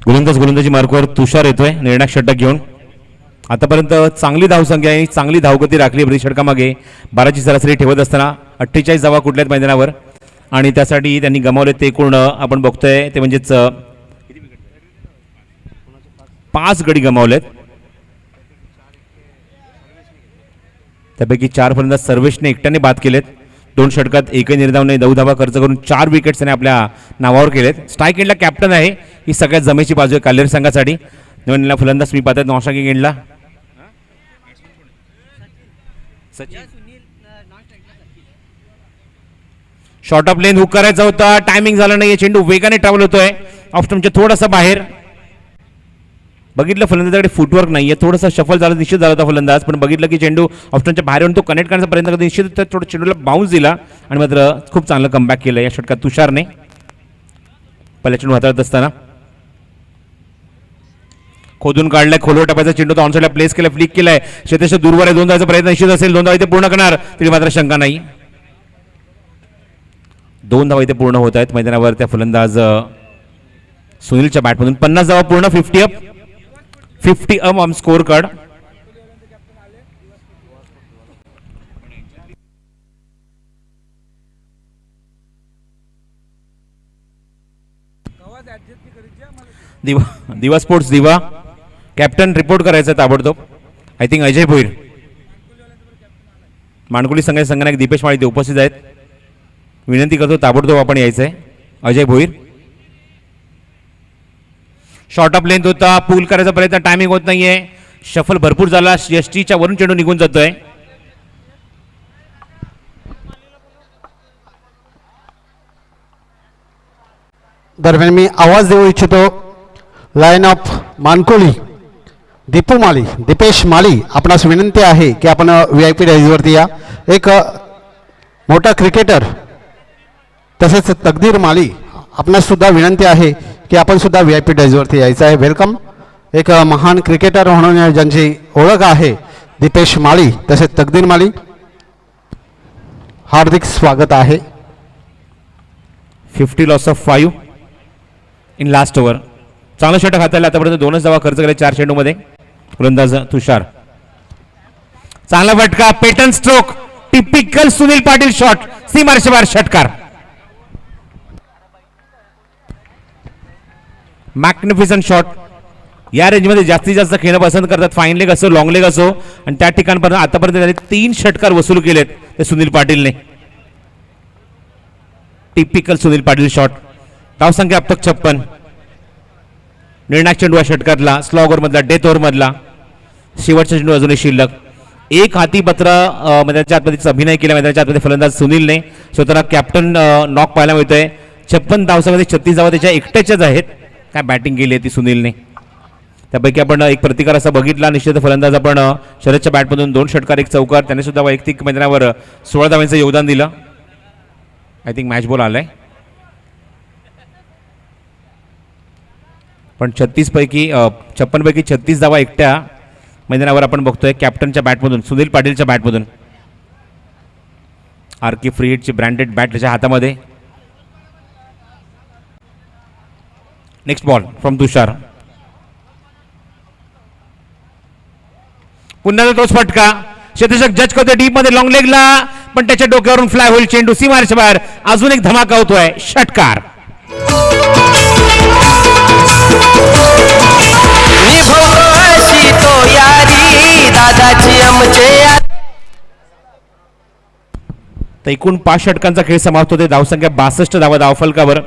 गोलंदाजी मार्कवर तुषार येतोय निर्णायक षटक घेऊन. आतापर्यंत चांगली धावसंख्या आणि चांगली धावगती राखली प्रति षटकामागे 12ची सरासरी ठेवत असताना 48 धावा कुठल्याच मैदानावर आणि त्यासाठी त्यांनी गमावले ते एकूण आपण बघतोय ते म्हणजेच 5 गडी गमावलेत. त्यापैकी 4 फलंदाज सर्वेशने एकट्याने बाद केलेत. 2 षटकात एकही निर्धावने 9 धावा खर्च करून 4 विकेट्स त्याने आपल्या नावावर केलेत. स्ट्राईक एंडला कॅप्टन आहे, ही सगळ्यात जमेची बाजू आहे कालेर संघासाठी. नवीनला फलंदाज मी पाहतात नॉस्ट्रायकिंग एंडला शॉर्ट ऑफ लेन हुक करायचा होता, टायमिंग झाला नाही. चेंडू वेगाने ट्रॅव्हल होतोय ऑफस्टमच्या थोडासा बाहेर. बघितलं फलंदाजाकडे फुटवर्क नाहीये, थोडासा शफल झाला निश्चित झाला होता फलंदाज, पण बघितलं की चेंडू ऑफस्टमच्या बाहेर येऊन तो कनेक्ट करण्याचा प्रयत्न करतो निश्चित थोडं चेंडूला बाउन्स दिला आणि मात्र खूप चांगलं कमबॅक केलं या षटकात तुषारने. पहिल्या चेंडू हाताळत असताना खोदून काढलाय, खोलवर टपायचा चेंडू तो ऑनसाईडला प्लेस केलाय, फ्लिक केलाय, क्षेत्रश दूरवर आहे. 2 धावाचा प्रयत्न निश्चित असेल, 2 धावा इथे पूर्ण करणार तरी मात्र शंका नाही. 2 धावा इथे पूर्ण होत आहेत मैदानावर त्या फलंदाज सुनीलच्या बॅटमधून. 50 धावा पूर्ण, 50 अप ऑन स्कोर कार्ड. दिवा स्पोर्ट्स दिवा कॅप्टन रिपोर्ट करायचं ताबडतोब. आय थिंक अजय भोईर माणकुली संघाचे संघनायक दीपेश माळी ते उपस्थित आहेत. विनंती करतो ताबडतोब आपण यायचं आहे. Ajay Bhoir short of length होता, पूल करायचा प्रयत्न, टायमिंग होत नाहीये, शफल भरपूर झाला, यष्टीच्या वरून चेंडू निघून जातोय. दरम्यान मी आवाज देऊ इच्छितो लाईन ऑफ मानकोली दीपू माली दीपेश माली, आपणास विनंती आहे की आपण VIP डायजवरती या. एक मोठा क्रिकेटर तसेच तकदीर माली, आपणास सुद्धा विनंती आहे की आपण सुद्धा VIP डायजवरती यायचं आहे. वेलकम. एक महान क्रिकेटर म्हणून ज्यांची ओळख आहे दीपेश माली तसेच तकदीर माली, हार्दिक स्वागत आहे. 50 loss of 5 in last over. चांगलं षटक हाताळलं आतापर्यंत, 2च धावा खर्च केले 4 चेंडूमध्ये. गोलंदाज तुषार चांगला फटका, patent stroke, typical Sunil Patil shot, सीमारेषे बाहेर षटकार. Magnificent shot. या रेंजमध्ये जास्तीत जास्त खेळणं पसंत करतात, फाईन लेग असो लॉंग लेग असो, आणि त्या ठिकाणपर्यंत आतापर्यंत त्याने 3 षटकार वसूल केलेत ते सुनील पाटीलने. Typical Sunil Patil shot. धावसंख्या अब तक 56. निर्णायक चेंडू षटकातला, स्लो ओव्हर मधला, डेथ ओव्हर मधला, शेवटचा चेंडू अजूनही शिल्लक. एक हाती पत्र मैदानाच्या आतमध्ये अभिनय केला मैदानाच्या आतमध्ये फलंदाज सुनीलने. स्वतःला कॅप्टन नॉक पाहायला मिळतोय. 56 धावसंख्येमध्ये 36 धावा त्याच्या एकट्याच्याच आहेत. काय बॅटिंग केली आहे ती सुनीलने. त्यापैकी आपण एक प्रतिकार असा बघितला निश्चित फलंदाज आपण शरदच्या बॅटमधून 2 षटकार 1 चौकार, त्याने सुद्धा वैयक्तिक मैदानावर 16 धावांचं योगदान दिलं. आय थिंक मॅच बॉल आलाय, पण 56 पैकी 36 धावा एकट्या मैदानावर आपण बघतोय कॅप्टनच्या बॅटमधून, सुनील पाटीलच्या बॅटमधून. आरके फ्री हिटची ब्रँडेड बॅट त्याच्या हातामध्ये. Next ball from Tushar. पुन्हा तोच फटका, क्षेत्ररक्षक जज करतोय डीप मध्ये लॉंग लेगला, पण त्याच्या डोक्यावरून फ्लाय होईल चेंडू सीमारेषेच्या बाहेर. अजून एक धमाका होतोय, षटकार. तर एकूण 5 षटकांचा खेळ समाप्त होते. धावसंख्या 62 धावा धावफलकावर.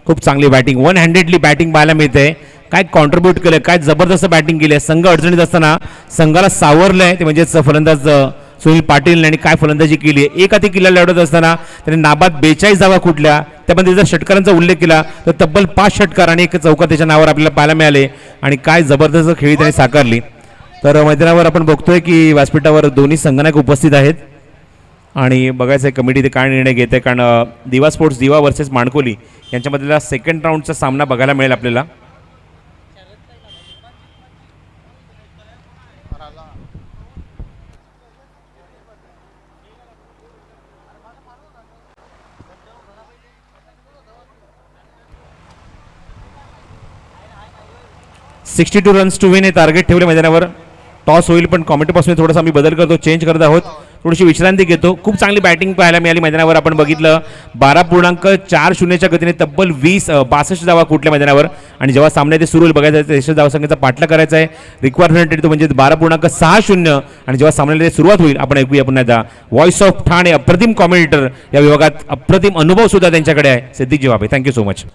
खूप चांगली बॅटिंग, 1 हँडेडली बॅटिंग पाहायला मिळते. काय कॉन्ट्रीब्यूट केलं, काय जबरदस्त बॅटिंग केली आहे. संघ अडचणीत असताना संघाला सावरलंय ते म्हणजेच फलंदाज सुनील पाटील यांनी काय फलंदाजी केली आहे. एक हाती किल्ला लढत असताना त्याने नाबाद 42 धावा कुठल्या, त्यामध्ये जर षटकारांचा उल्लेख केला तर तब्बल 5 षटकार आणि 1 चौकार त्याच्या नावावर आपल्याला पाहायला मिळाले. आणि काय जबरदस्त खेळी त्यांनी साकारली. तर मैदानावर आपण बघतोय की व्यासपीठावर दोन्ही संघनायक उपस्थित आहेत आणि बघायचं आहे कमिटी ते काय निर्णय घेते. कारण दिवा स्पोर्ट्स दिवा वर्सेस माणकोली यांच्यामधला सेकंड राऊंडचा सामना बघायला मिळेल आपल्याला. 62 रन्स टू विन हे टार्गेट ठेवले मैदानावर. टॉस होईल पण कॉमेंटपासून थोडासा आम्ही बदल करतो, चेंज करत आहोत, थोडीशी विश्रांती घेतो. खूप चांगली बॅटिंग पाहायला मिळाली मैदानावर. आपण बघितलं 12.4-0च्या गतीने तब्बल 62 धावा कुठल्या मैदानावर. आणि जेव्हा सामने ते सुरू होईल बघायचं आहे, यशस्वी धावसंख्येचा पाठला करायचा आहे. रिक्वायरमेंट तो म्हणजे 12.60. आणि जेव्हा सामन्याला ते सुरुवात होईल आपण ऐकूया पुन्हा एकदा व्हॉइस ऑफ ठाणे, अप्रतिम कॉमेंटेटर या विभागात, अप्रतिम अनुभव सुद्धा त्यांच्याकडे आहे, Siddiq Jawabe. Thank you so much.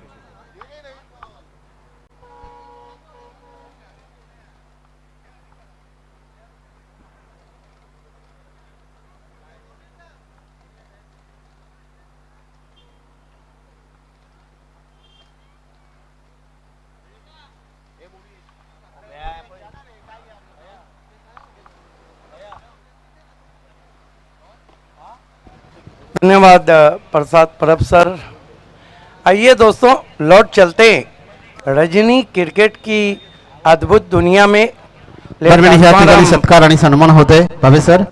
धन्यवाद प्रसाद परब सर. आइए दोस्तों, लौट चलते रजनी क्रिकेट की अद्भुत दुनिया में. दरम्यान ह्या ठिकाणी सत्कार आणि सन्मान होते. भावे सर,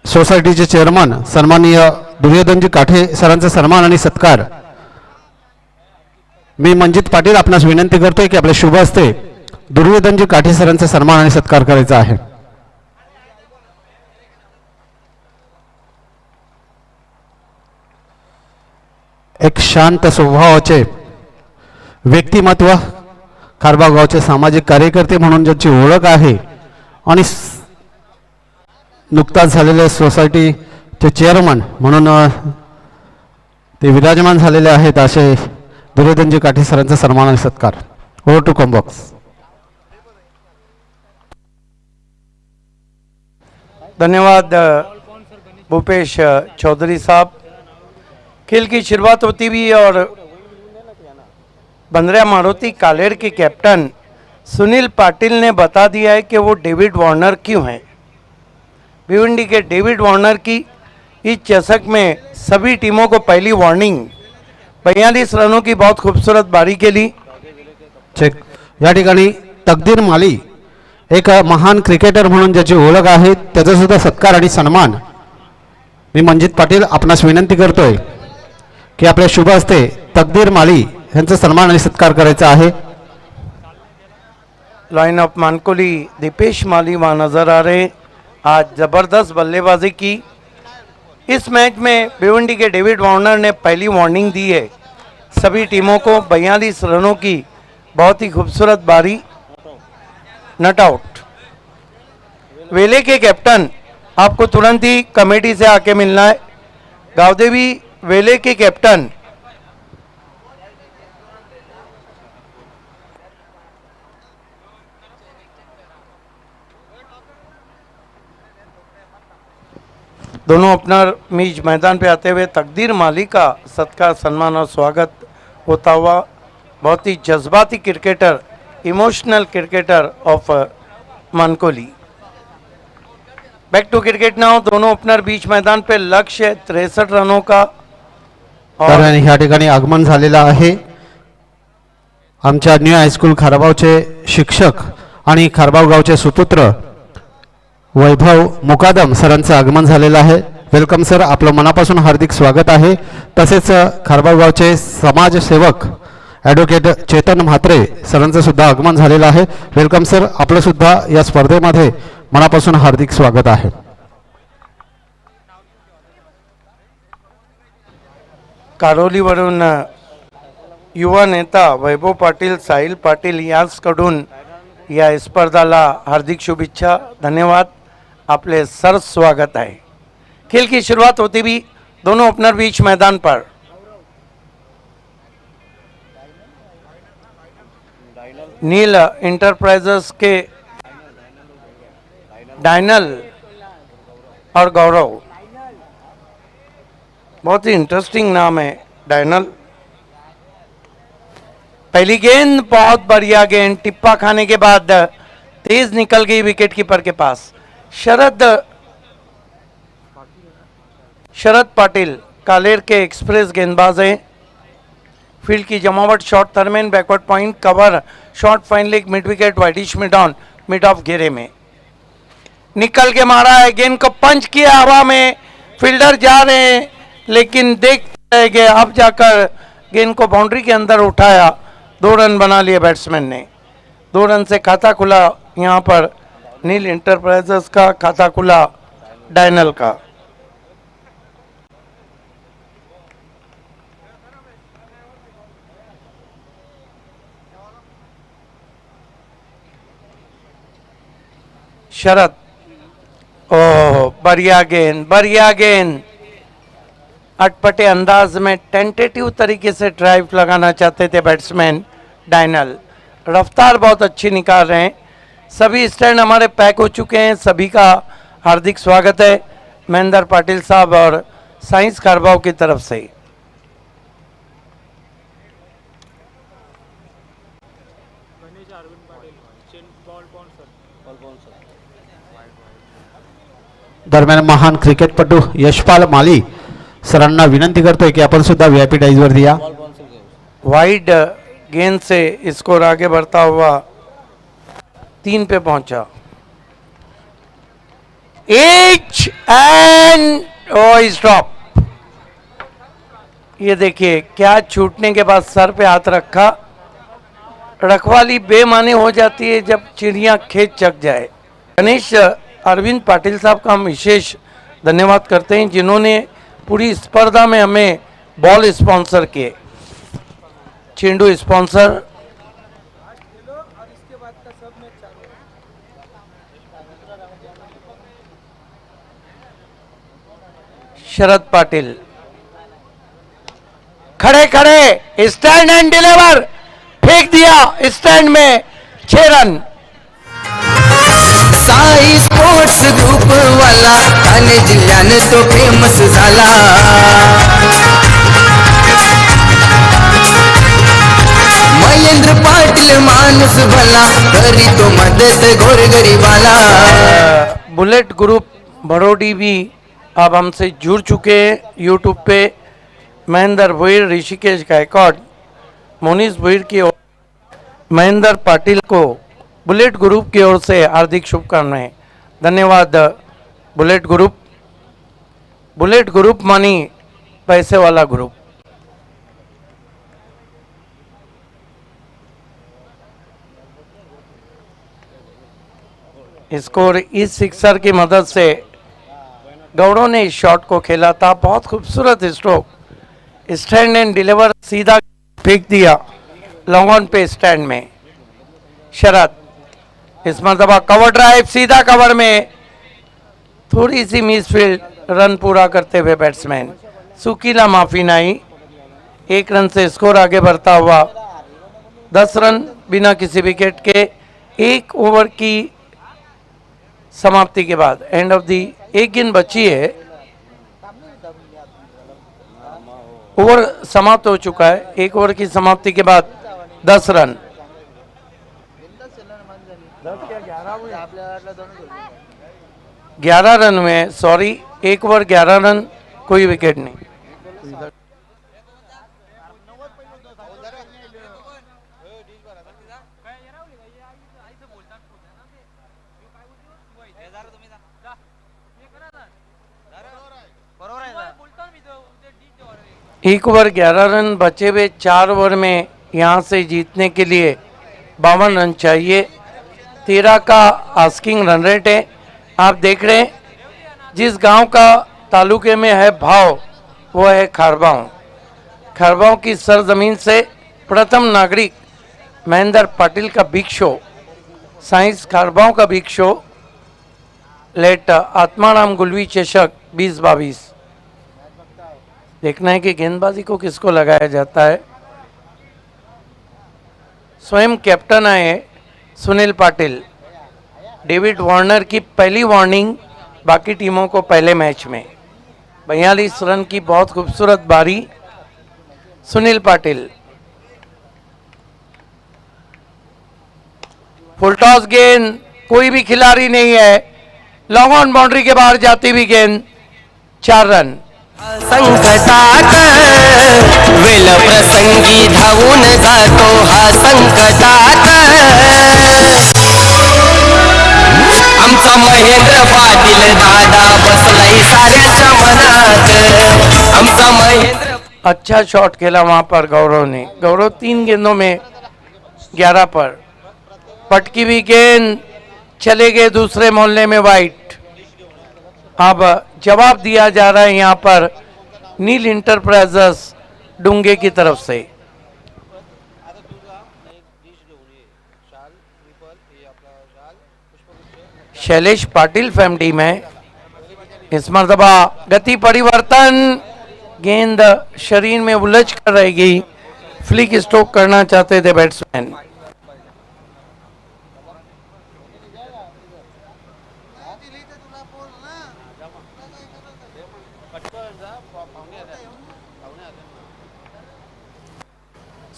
सोसायटीचे चेअरमन सन्माननीय दुर्योधनजी काठे सरांचा सन्मान आणि सत्कार. मी मंजित पाटील आपणास विनंती करतोय की आपल्या शुभ हस्ते दुर्योधनजी काठे सरांचा सन्मान आणि सत्कार करायचा आहे. एक शांत स्वभावाचे व्यक्तिमत्व, खारबाव गावचे सामाजिक कार्यकर्ते म्हणून ज्यांची ओळख आहे आणि नुकताच झालेले सोसायटीचे चेअरमन म्हणून ते विराजमान झालेले आहेत असे दुर्योधनजी काठे सरांचा सन्मान आणि सत्कार. Over to comm box. धन्यवाद भूपेश चौधरी साहब. खेल की शुरुआत होती हुई और बंदरिया मारुति कालेर के कैप्टन सुनील पाटिल ने बता दिया है कि वो डेविड वार्नर क्यों हैं. भिवंडी के डेविड वार्नर की इस चषक में सभी टीमों को पहली वार्निंग. 42 रनों की बहुत खूबसूरत बारी खेली. चेक. या ठिकाणी तकदीर माली एक महान क्रिकेटर म्हणून ज्याची ओळख आहे त्याचा सुद्धा सत्कार आणि सन्मान मी मंजित पाटील आपणास विनंती करतोय की आपल्या शुभ हस्ते तकदीर माली यांचा सन्मान आणि सत्कार करायचा आहे. लाइन ऑफ मानकोली दीपेश माली वहाँ नजर आ रहे. आज ज़बरदस्त बल्लेबाजी की. इस मैच में भिवंडी के डेविड वार्नर ने पहली वार्निंग दी है सभी टीमों को. 42 रनों की बहुत ही खूबसूरत बारी, नट आउट. वेले के कैप्टन आपको तुरंत ही कमेटी से आके मिलना है. गावदेवी वेले के कैप्टन दोनों ओपनर मीज मैदान पे आते हुए तकदीर माली का सत्कार, सम्मान और स्वागत होता हुआ. बहुत ही जज्बाती cricketer, emotional cricketer of Mankoli. Back to cricket now. दोनों ओपनर बीच मैदान पे. लक्ष्य 63 रनों का. तर ह्या ठिकाणी आगमन झालेलं आहे आमच्या न्यू हायस्कूल खारबावचे शिक्षक आणि खारबाव गावचे सुपुत्र वैभव मुकादम सरांचं आगमन झालेलं आहे. वेलकम सर, आपलं मनापासून हार्दिक स्वागत आहे. तसेच खारबाव गावचे समाजसेवक ॲडव्होकेट चेतन म्हात्रे सरांचं सुद्धा आगमन झालेलं आहे. वेलकम सर, आपलं सुद्धा या स्पर्धेमध्ये मनापासून हार्दिक स्वागत आहे. कारोलीवरून युवा नेता वैभव पाटील, साहिल पाटील यांच्याकडून या स्पर्धाला हार्दिक शुभेच्छा. धन्यवाद. आपले सर स्वागत है. खेल की शुरुआत होती भी दोनों ओपनर बीच मैदान पर. नील इंटरप्राइजेस के डायनल और गौरव, बहुत ही इंटरेस्टिंग नाम है डायनल. पहली गेंद बहुत बढ़िया गेंद, टिप्पा खाने के बाद तेज निकल गई विकेट कीपर के पास. शरद पाटिल कालेर के एक्सप्रेस गेंदबाज हैं. फील्ड की जमावट, short third man, backward point, cover, short fine leg, mid wicket, widish mid on, mid off घेरे में निकल के मारा है. गेंद को पंच किया हवा में. फील्डर जा रहे हैं लेकिन देखते रह गए. अब जाकर गेंद को बाउंड्री के अंदर उठाया, 2 रन बना लिए बैट्समैन ने। 2 रन से खाता खुला यहाँ पर नील इंटरप्राइजेस का, खाता खुला डायनल का। शरद, ओह बढ़िया गेंद, बढ़िया गेंद। अटपटे अंदाज में टेंटेटिव तरीके से ड्राइव लगाना चाहते थे बैट्समैन डायनल। रफ्तार बहुत अच्छी निकाल रहे हैं। सभी स्टैंड हमारे पैक हो चुके हैं। सभी का हार्दिक स्वागत है महेंद्र पाटिल साहब और साइंस खारबाव की तरफ से। दरम्यान महान क्रिकेटपटू यशपाल माली सरांना विनंती करतोय की आपण सुद्धा VIP डाईजवर द्या। वाइड गेंद से स्कोर आगे बढ़ता हुआ 3 पे पहुंचा। एच एंड ओ स्टॉप। ये देखिए क्या छूटने के बाद सर पे हाथ रखा। रखवाली बेमानी हो जाती है जब चिड़िया खेत चक जाए। गणेश अरविंद पाटिल साहब का हम विशेष धन्यवाद करते हैं जिन्होंने पूरी स्पर्धा में हमें बॉल स्पॉन्सर किए, चेंडू स्पॉन्सर। शरद पाटिल खड़े खड़े स्टैंड एंड डिलीवर, फेंक दिया स्टैंड में, 6 रन। साई स्पोर्ट्स ग्रुप वाला ठाणे जिल्ह्याने तो फेमस झाला। महेंद्र पाटिल माणूस भला, करी तो मदत गोरगरीबाला। बुलेट ग्रुप भरोडी भी अब हमसे जुड़ चुके हैं यूट्यूब पे। महेंद्र भोईर, ऋषिकेश गायकवाड़, मोनीश भोईर की ओर महेंद्र पाटिल को बुलेट ग्रुप की ओर से हार्दिक शुभकामनाएं। धन्यवाद बुलेट ग्रुप। बुलेट ग्रुप मानी पैसे वाला ग्रुप। स्कोर इस सिक्सर की मदद से गौड़ों ने इस शॉट को खेला था। बहुत खूबसूरत स्ट्रोक, स्टैंड एंड डिलीवर, सीधा फेंक दिया लॉन्ग ऑन पे स्टैंड में। शरद इस मरतबा कवर ड्राइव, सीधा कवर में, थोड़ी सी मिसफील्ड, रन पूरा करते हुए बैट्समैन सुकीला माफी नहीं। 1 रन से स्कोर आगे बढ़ता हुआ 10 रन बिना किसी विकेट के। 1 ओवर की समाप्ति के बाद एंड ऑफ दी 1 गेंद बची है, ओवर समाप्त हो चुका है। 1 ओवर की समाप्ति के बाद 10 रन। 11 रन हुए, सॉरी, 1 ओवर 11 रन, कोई विकेट नहीं। एक ओवर 11 रन बचे हुए, 4 ओवर में यहाँ से जीतने के लिए 52 रन चाहिए। 13 का आस्किंग रन रेट है। आप देख रहे हैं जिस गांव का तालुके में है भाव, वो है खारबाव। खारबाव की सरजमीन से प्रथम नागरिक महेंद्र पाटिल का बिग शो, साइंस खारबाव का big show, late Atmaram Gulvi चषक 2022। देखना है कि गेंदबाजी को किसको लगाया जाता है। स्वयं कैप्टन आए सुनील पाटिल। डेविड वार्नर की पहली वार्निंग बाकी टीमों को पहले मैच में। 42 रन की बहुत खूबसूरत बारी। सुनील पाटिल, फुल टॉस गेंद, कोई भी खिलाड़ी नहीं है, लॉन्ग ऑन बाउंड्री के बाहर जाती हुई गेंद, 4 रन। संकटात वेल प्रसंगी धावून जातो हा संकटात। आमचा महेंद्र पाटील दादा बसलाय साऱ्याच्या मनात। आमचा महेंद्र अच्छा शॉट खेला वहां पर गौरव ने। गौरव 3 गेंदों में 11 पर। पटकी भी गेंद, चले गए दूसरे मोहल्ले में वाइट। अब जवाब दिया जा रहा है यहाँ पर नील इंटरप्राइजेस डुंगे की तरफ से। शैलेश पाटिल फैमिली में इस मर्तबा गति परिवर्तन, गेंद शरीर में उलझ कर रहेगी। फ्लिक स्ट्रोक करना चाहते थे batsman.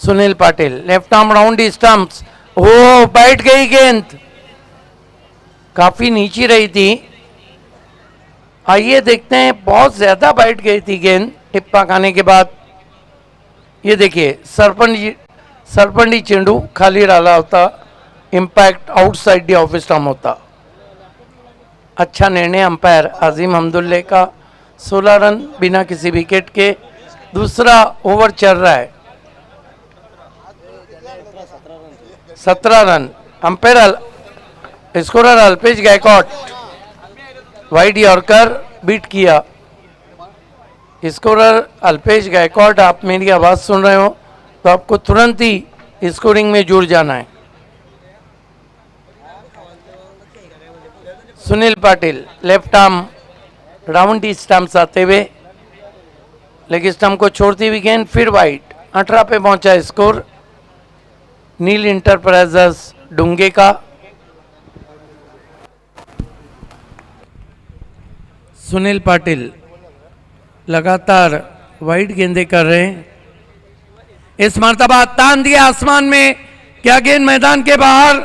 Sunil Patil left arm round stumps, ओ बैठ गई गेंद, काफी नीचे रही थी। आइए देखते हैं, बहुत ज्यादा बैठ गई थी गेंद टिप्पा खाने के बाद। ये देखिए सरपंडी चेंडू खाली डाला होता, impact outside the off stump होता। अच्छा निर्णय अंपायर आजिम हमदुल्ले का। 16 रन बिना किसी विकेट के। दूसरा ओवर चल रहा है। 17 run. Umpire scorer Alpesh Gaikwad wide yorker beat किया। स्कोरर अल्पेश गायकवाड, आप मेरी आवाज सुन रहे हो तो आपको तुरंत ही स्कोरिंग में जुड़ जाना है। Sunil Patil left arm round stumps आते हुए, लेग स्टंप को छोड़ती हुई गेंद, फिर वाइड। 18 पे पहुंचा स्कोर नील इंटरप्राइजेस डुंगे का। सुनील पाटिल लगातार वाइड गेंदे कर रहे हैं। इस मर्तबा तान दिया आसमान में, क्या गेंद मैदान के बाहर?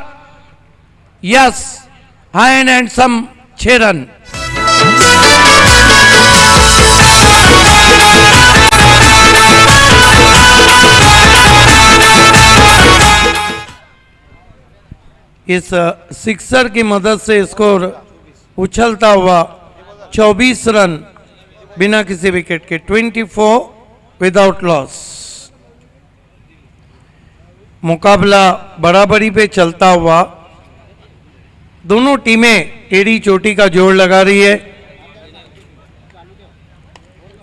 यस, हाई एंड हैंडसम 6 रन। इस सिक्सर की मदद से स्कोर उछलता हुआ 24 रन बिना किसी विकेट के, 24 विदाउट लॉस। मुकाबला बराबरी पे चलता हुआ, दोनों टीमें टेढ़ी चोटी का जोड़ लगा रही है।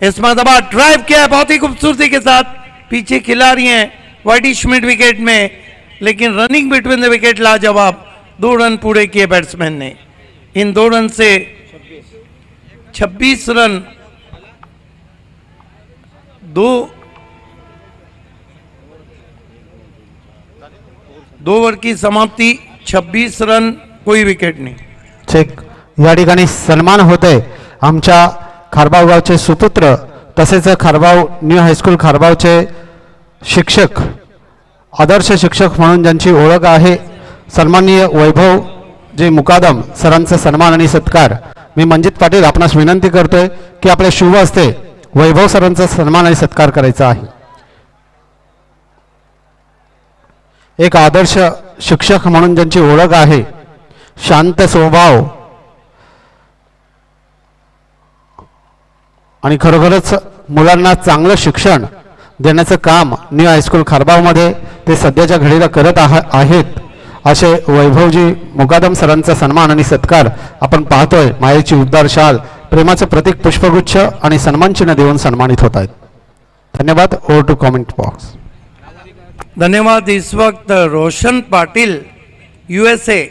इस मर्तबा ड्राइव किया है बहुत ही खूबसूरती के साथ, पीछे खिलाड़ी हैं वाइडी श्मिट विकेट में, लेकिन रनिंग बिटवीन द विकेट लाजवाब। 2 रन पूरे किए बैट्समैन ने। In 2 run say 26 run, 2 over की समाप्ती, 26 रन, कोई विकेट नाही। चेक या ठिकाणी सन्मान होते आमच्या खारबाव गावचे सुपुत्र तसेच खारबाव न्यू हायस्कूल खारबावचे शिक्षक, आदर्श शिक्षक म्हणून ज्यांची ओळख आहे, सन्माननीय वैभव जे मुकादम सरांचा सन्मान आणि सत्कार। मी मंजित पाटील आपणास विनंती करतोय की आपल्या शुभ हस्ते वैभव सरांचा सन्मान आणि सत्कार करायचा आहे। एक आदर्श शिक्षक म्हणून ज्यांची ओळख आहे, शांत स्वभाव आणि खरोखरच मुलांना चांगलं शिक्षण देण्याचं काम न्यू हायस्कूल खारबावमध्ये ते सध्याच्या घडीला करत आहेत, असे वैभवजी मुकादम सरांचा सन्मान आणि सत्कार आपण पाहतोय। मायेची उबदार शाल, प्रेमाचं प्रतीक पुष्पगुच्छ आणि सन्मान चिन्ह देऊन सन्मानित होत आहेत। धन्यवाद। Over to comment box. धन्यवाद। इस वक्त Roshan Patil USA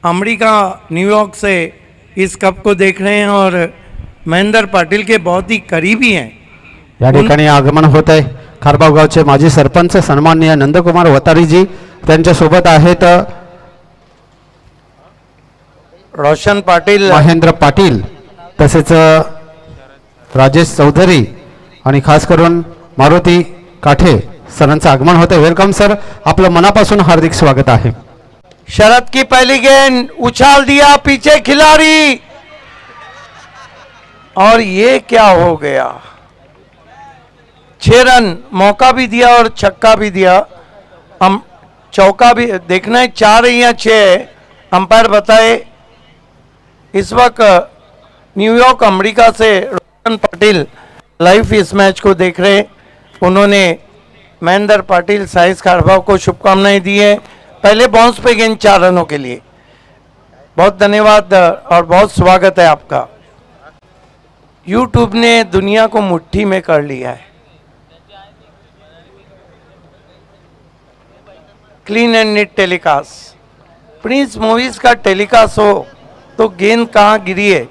America New York से इस कप को देख रहे हैं और महेंद्र पाटिल के बहुत ही करीबी हैं। या ठिकाणी आगमन होत आहे खारबाव गावचे माजी सरपंच सन्माननीय नंदकुमार वतारीजी, त्यांच्या सोबत आहेत रोशन पाटिल, महेंद्र पाटील तसेच राजेश चौधरी आणि खास करून मारुती काठे सरांचं आगमन होते। वेलकम सर, आपलं मनापासून हार्दिक स्वागत आहे। शरद की पहली गेंद, उछाल दिया पीछे खिलाड़ी, और ये क्या हो गया? 6 रन, मौका भी दिया और छक्का भी दिया। हम चौका भी देखना है, 4 या 6 अंपायर बताए। इस वक्त न्यूयॉर्क अमेरिका से रोशन पाटिल लाइव इस मैच को देख रहे हैं। उन्होंने महेंद्र पाटिल साइस खारभाव को शुभकामनाएं दी है पहले बाउंस पे गेंद 4 रनों के लिए। बहुत धन्यवाद और बहुत स्वागत है आपका। यूट्यूब ने दुनिया को मुट्ठी में कर लिया है। क्लीन एंड नीट टेलीकास्ट, प्रिंस मूवीज का टेलीकास्ट हो तो गेंद कहाँ गिरी है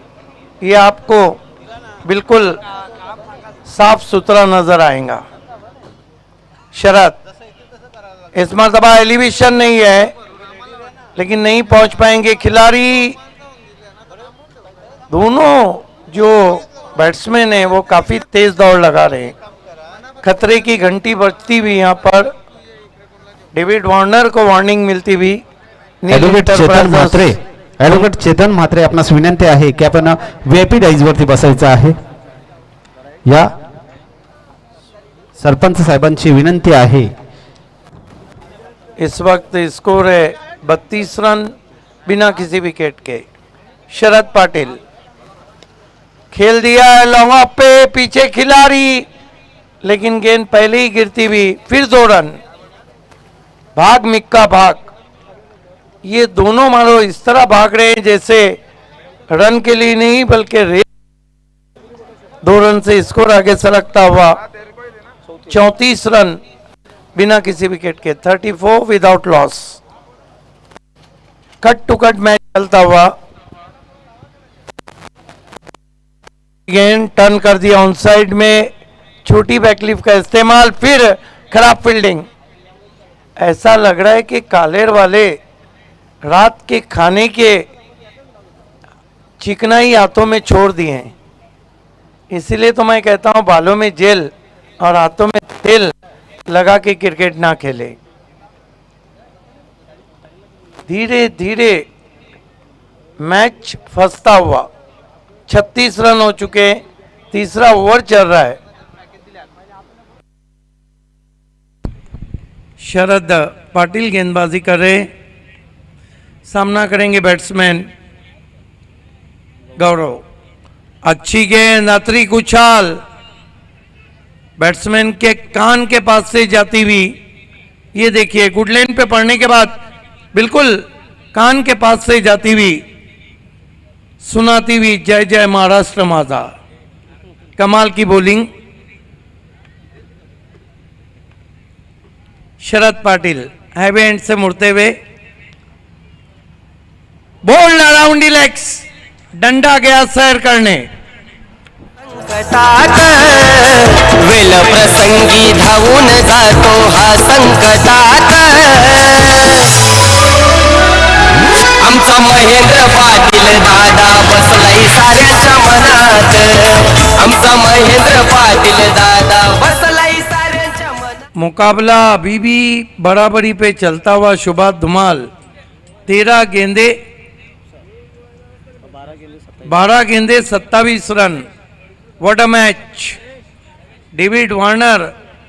ये आपको बिल्कुल साफ सुथरा नजर आएगा। शरद इस मरतबा एलिवेशन नहीं है लेकिन नहीं पहुंच पाएंगे खिलाड़ी। दोनों जो बैट्समैन हैं वो काफी तेज दौड़ लगा रहे हैं। खतरे की घंटी बजती हुई यहाँ पर डेविड वार्नर को वार्निंग मिलती हुई। ॲडव्होकेट चेतन म्हात्रे आपणास विनंती आहे की आपण VIP डाईज वरती बसायचं आहे। या सरपंच साहेबांची विनंती आहे। इस वक्त स्कोर है 32 रन बिना किसी विकेट के। शरद पाटिल खेल दिया है लॉन्ग ऑफ पे, पीछे खिलाड़ी लेकिन गेंद पहले ही गिरती हुई। फिर 2 रन। भाग मिक्का भाग। ये दोनों मानो इस तरह भाग रहे हैं जैसे रन के लिए नहीं बल्कि 2 रन से स्कोर आगे सरकता हुआ। 34 रन बिना किसी विकेट के। 34 without loss. Cut to cut match चलता हुआ। गेंद टर्न कर दिया ऑन साइड में। छोटी बैकलिफ्ट का इस्तेमाल। फिर खराब फील्डिंग। ऐसा लग रहा है कि कालेर वाले रात के खाने के चिकनाई हाथों में छोड़ दिए हैं। इसीलिए तो मैं कहता हूं बालों में जेल और हाथों में तेल लगा के क्रिकेट ना खेले। धीरे धीरे मैच फंसता हुआ। 36 रन हो चुके। तीसरा ओवर चल रहा है। शरद पाटिल गेंदबाजी कर रहे। सामना करेंगे बैट्समैन गौरव। अच्छी गेंद अतरी कुछाल बैट्समैन के कान के पास से जाती हुई। ये देखिए गुडलैंड पे पड़ने के बाद बिल्कुल कान के पास से जाती हुई सुनाती हुई जय जय महाराष्ट्र माता। कमाल की bowling. Sharad Patil heavy hand से मुड़ते हुए बोल्ड अराउंड द लेग्स। डंडा गया सैर करने। संकटात वेल प्रसंगी धावून जातो हा संकटात। आमचा महेंद्र पाटील दादा बसलाय साऱ्याच्या मनात। आमचा महेंद्र पाटील दादा बसलाय साऱ्याच्या मनात। मुकाबला अभी भी बराबरी पे चलता हुआ। शुभा धुमाल 13 गेंदे 12 गेंदे 27 run. What a match. David Warner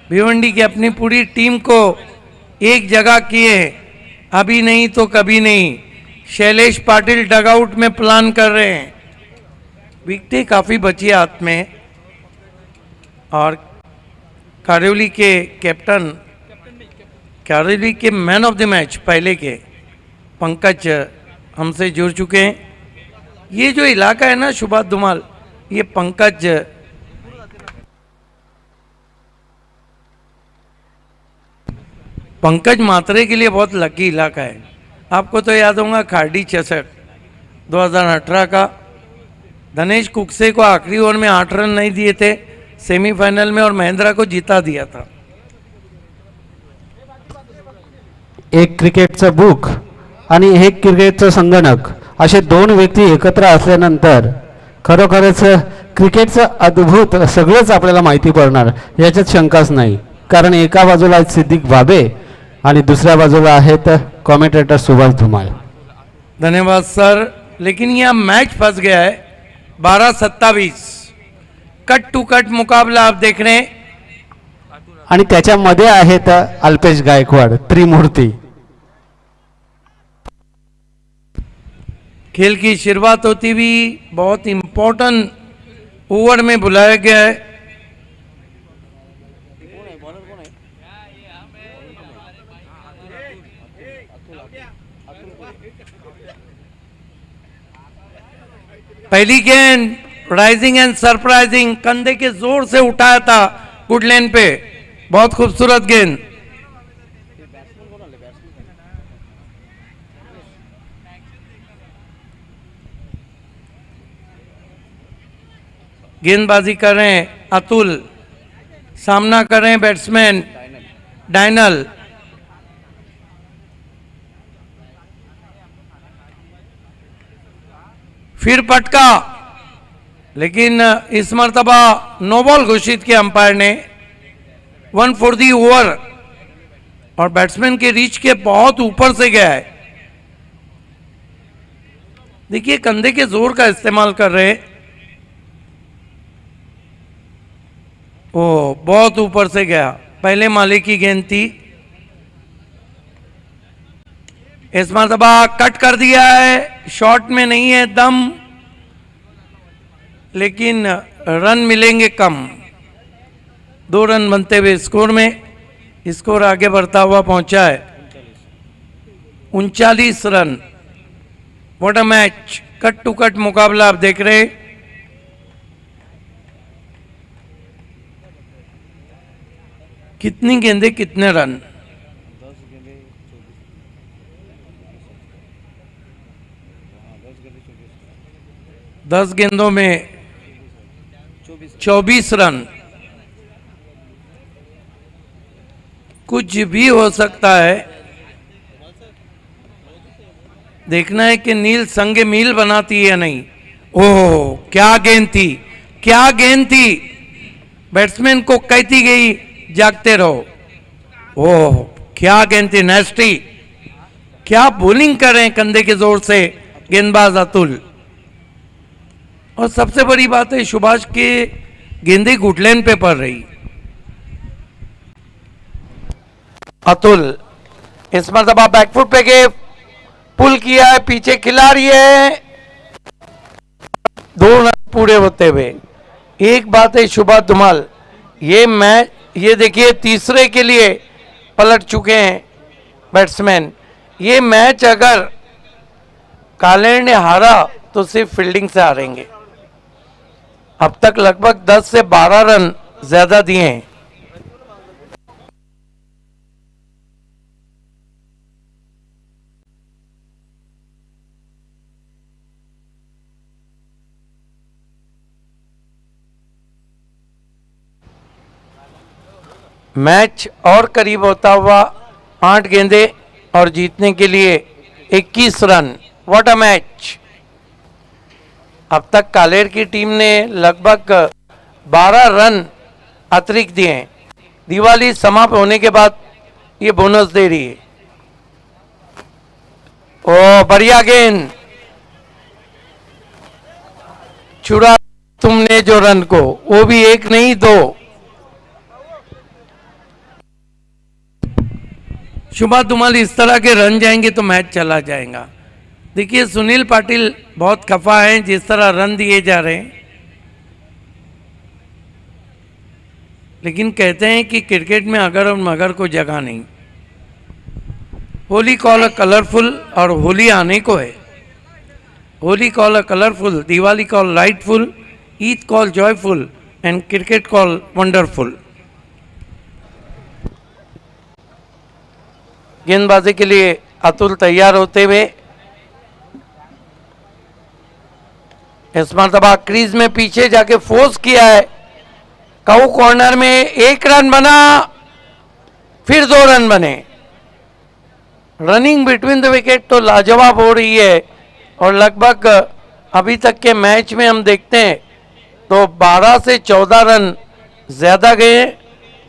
Bhiwandi की अपनी पूरी टीम को एक जगह किए। अभी नहीं तो कभी नहीं। शैलेश पाटिल डगआउट में प्लान कर रहे हैं। विकेटें काफ़ी बची हाथ में। और कारियोली के कैप्टन, कारियोली के मैन ऑफ द मैच पहले के पंकज हमसे जुड़ चुके हैं। ये जो इलाका है ना सुभाष धुमाल, ये पंकज मात्रे के लिए बहुत लकी इलाका है। आपको तो याद होगा खाड़ी 66 2018 का। धनेश कुकसे को आखिरी ओवर में 8 रन नहीं दिए थे सेमीफाइनल में और महेंद्रा को जीता दिया था। एक क्रिकेटचं बुक आणि एक क्रिकेटचं संगणक असे 2 व्यक्ती एकत्र असल्यानंतर खरोखरच क्रिकेटचं अद्भुत सगळंच आपल्याला माहिती पडणार याच्यात शंकाच नाही। कारण एका बाजूला आहेत सिद्दीक बाबे आणि दुसऱ्या बाजूला आहेत कमेंटेटर सुभाष धुमाल। धन्यवाद सर। लेकिन यह मैच फंस गया है। 12-27 कट टू कट मुकाबला आप देख रहे हैं। आणि त्याच्यामध्ये आहेत अल्पेश गायकवाड त्रिमूर्ती। खेल की शुरुआत होती हुई बहुत इंपॉर्टेंट ओवर में बुलाया गया है। पहली गेंद राइजिंग एंड सरप्राइजिंग, कंधे के जोर से उठाया था गुड लेन पे, बहुत खूबसूरत गेंद। गेंदबाजी कर रहे हैं अतुल, सामना कर रहे हैं बैट्समैन डायनल। फिर पटका, लेकिन इस मर्तबा नो बॉल घोषित किया अंपायर ने, 1 फॉर दी ओवर, और बैट्समैन के रीच के बहुत ऊपर से गया है। देखिए कंधे के जोर का इस्तेमाल कर रहे हैं, ओ बहुत ऊपर से गया। पहले माले की गेंद थी, इस मर्तबा कट कर दिया है, शॉट में नहीं है दम, लेकिन रन मिलेंगे कम। 2 रन बनते हुए स्कोर में, स्कोर आगे बढ़ता हुआ पहुंचा है 39 run. What a match, cut to cut मुकाबला आप देख रहे हैं। कितनी गेंदें कितने रन, 10 गेंदों में 24 रन। कुछ भी हो सकता है, देखना है कि नील संगे मील बनाती है या नहीं। ओह क्या गेंद थी, क्या गेंद थी, बैट्समैन को कहती गई जागते रहो। ओह क्या गेंद थी, नेस्टी, क्या बॉलिंग कर रहे हैं कंधे के जोर से गेंदबाज अतुल। और सबसे बड़ी बात है सुभाष के गेंदे घुटलेन पे पड़ रही। अतुल इस मरतबा बैकफुट पे गए, पुल किया है, पीछे खिलाड़ी है, 2 रन पूरे होते हुए। एक बात है शुभा धुमाल, ये मैच, ये देखिए तीसरे के लिए पलट चुके हैं बैट्समैन। ये मैच अगर कालेर ने हारा तो सिर्फ फील्डिंग से हारेंगे। अब तक लगभग 10 से 12 रन ज्यादा दिए हैं। मैच और करीब होता हुआ 8 गेंदे और जीतने के लिए 21 रन। What a match. अब तक कालेर की टीम ने लगभग 12 रन अतिरिक्त दिए हैं। दिवाली समाप्त होने के बाद ये बोनस दे रही है। ओ बढ़िया गेंद, चुरा तुमने जो रन को, वो भी 1 नहीं 2। शुभा धुमाल इस तरह के रन जाएंगे तो मैच चला जाएगा। देखिए सुनील पाटिल बहुत खफा हैं जिस तरह रन दिए जा रहे हैं, लेकिन कहते हैं कि क्रिकेट में अगर और मगर को जगह नहीं। होली कॉल अ कलरफुल, और होली आने को है। Holi call a colourful, Diwali call lightful, Eid call joyful, and cricket call wonderful. गेंदबाजी के लिए अतुल तैयार होते हुए, इस मरतबा क्रीज में पीछे जाके फोर्स किया है, काऊ कॉर्नर में 1 रन बना, फिर 2 रन बने। रनिंग बिटवीन द विकेट तो लाजवाब हो रही है, और लगभग अभी तक के मैच में हम देखते हैं तो 12 से 14 रन ज्यादा गए,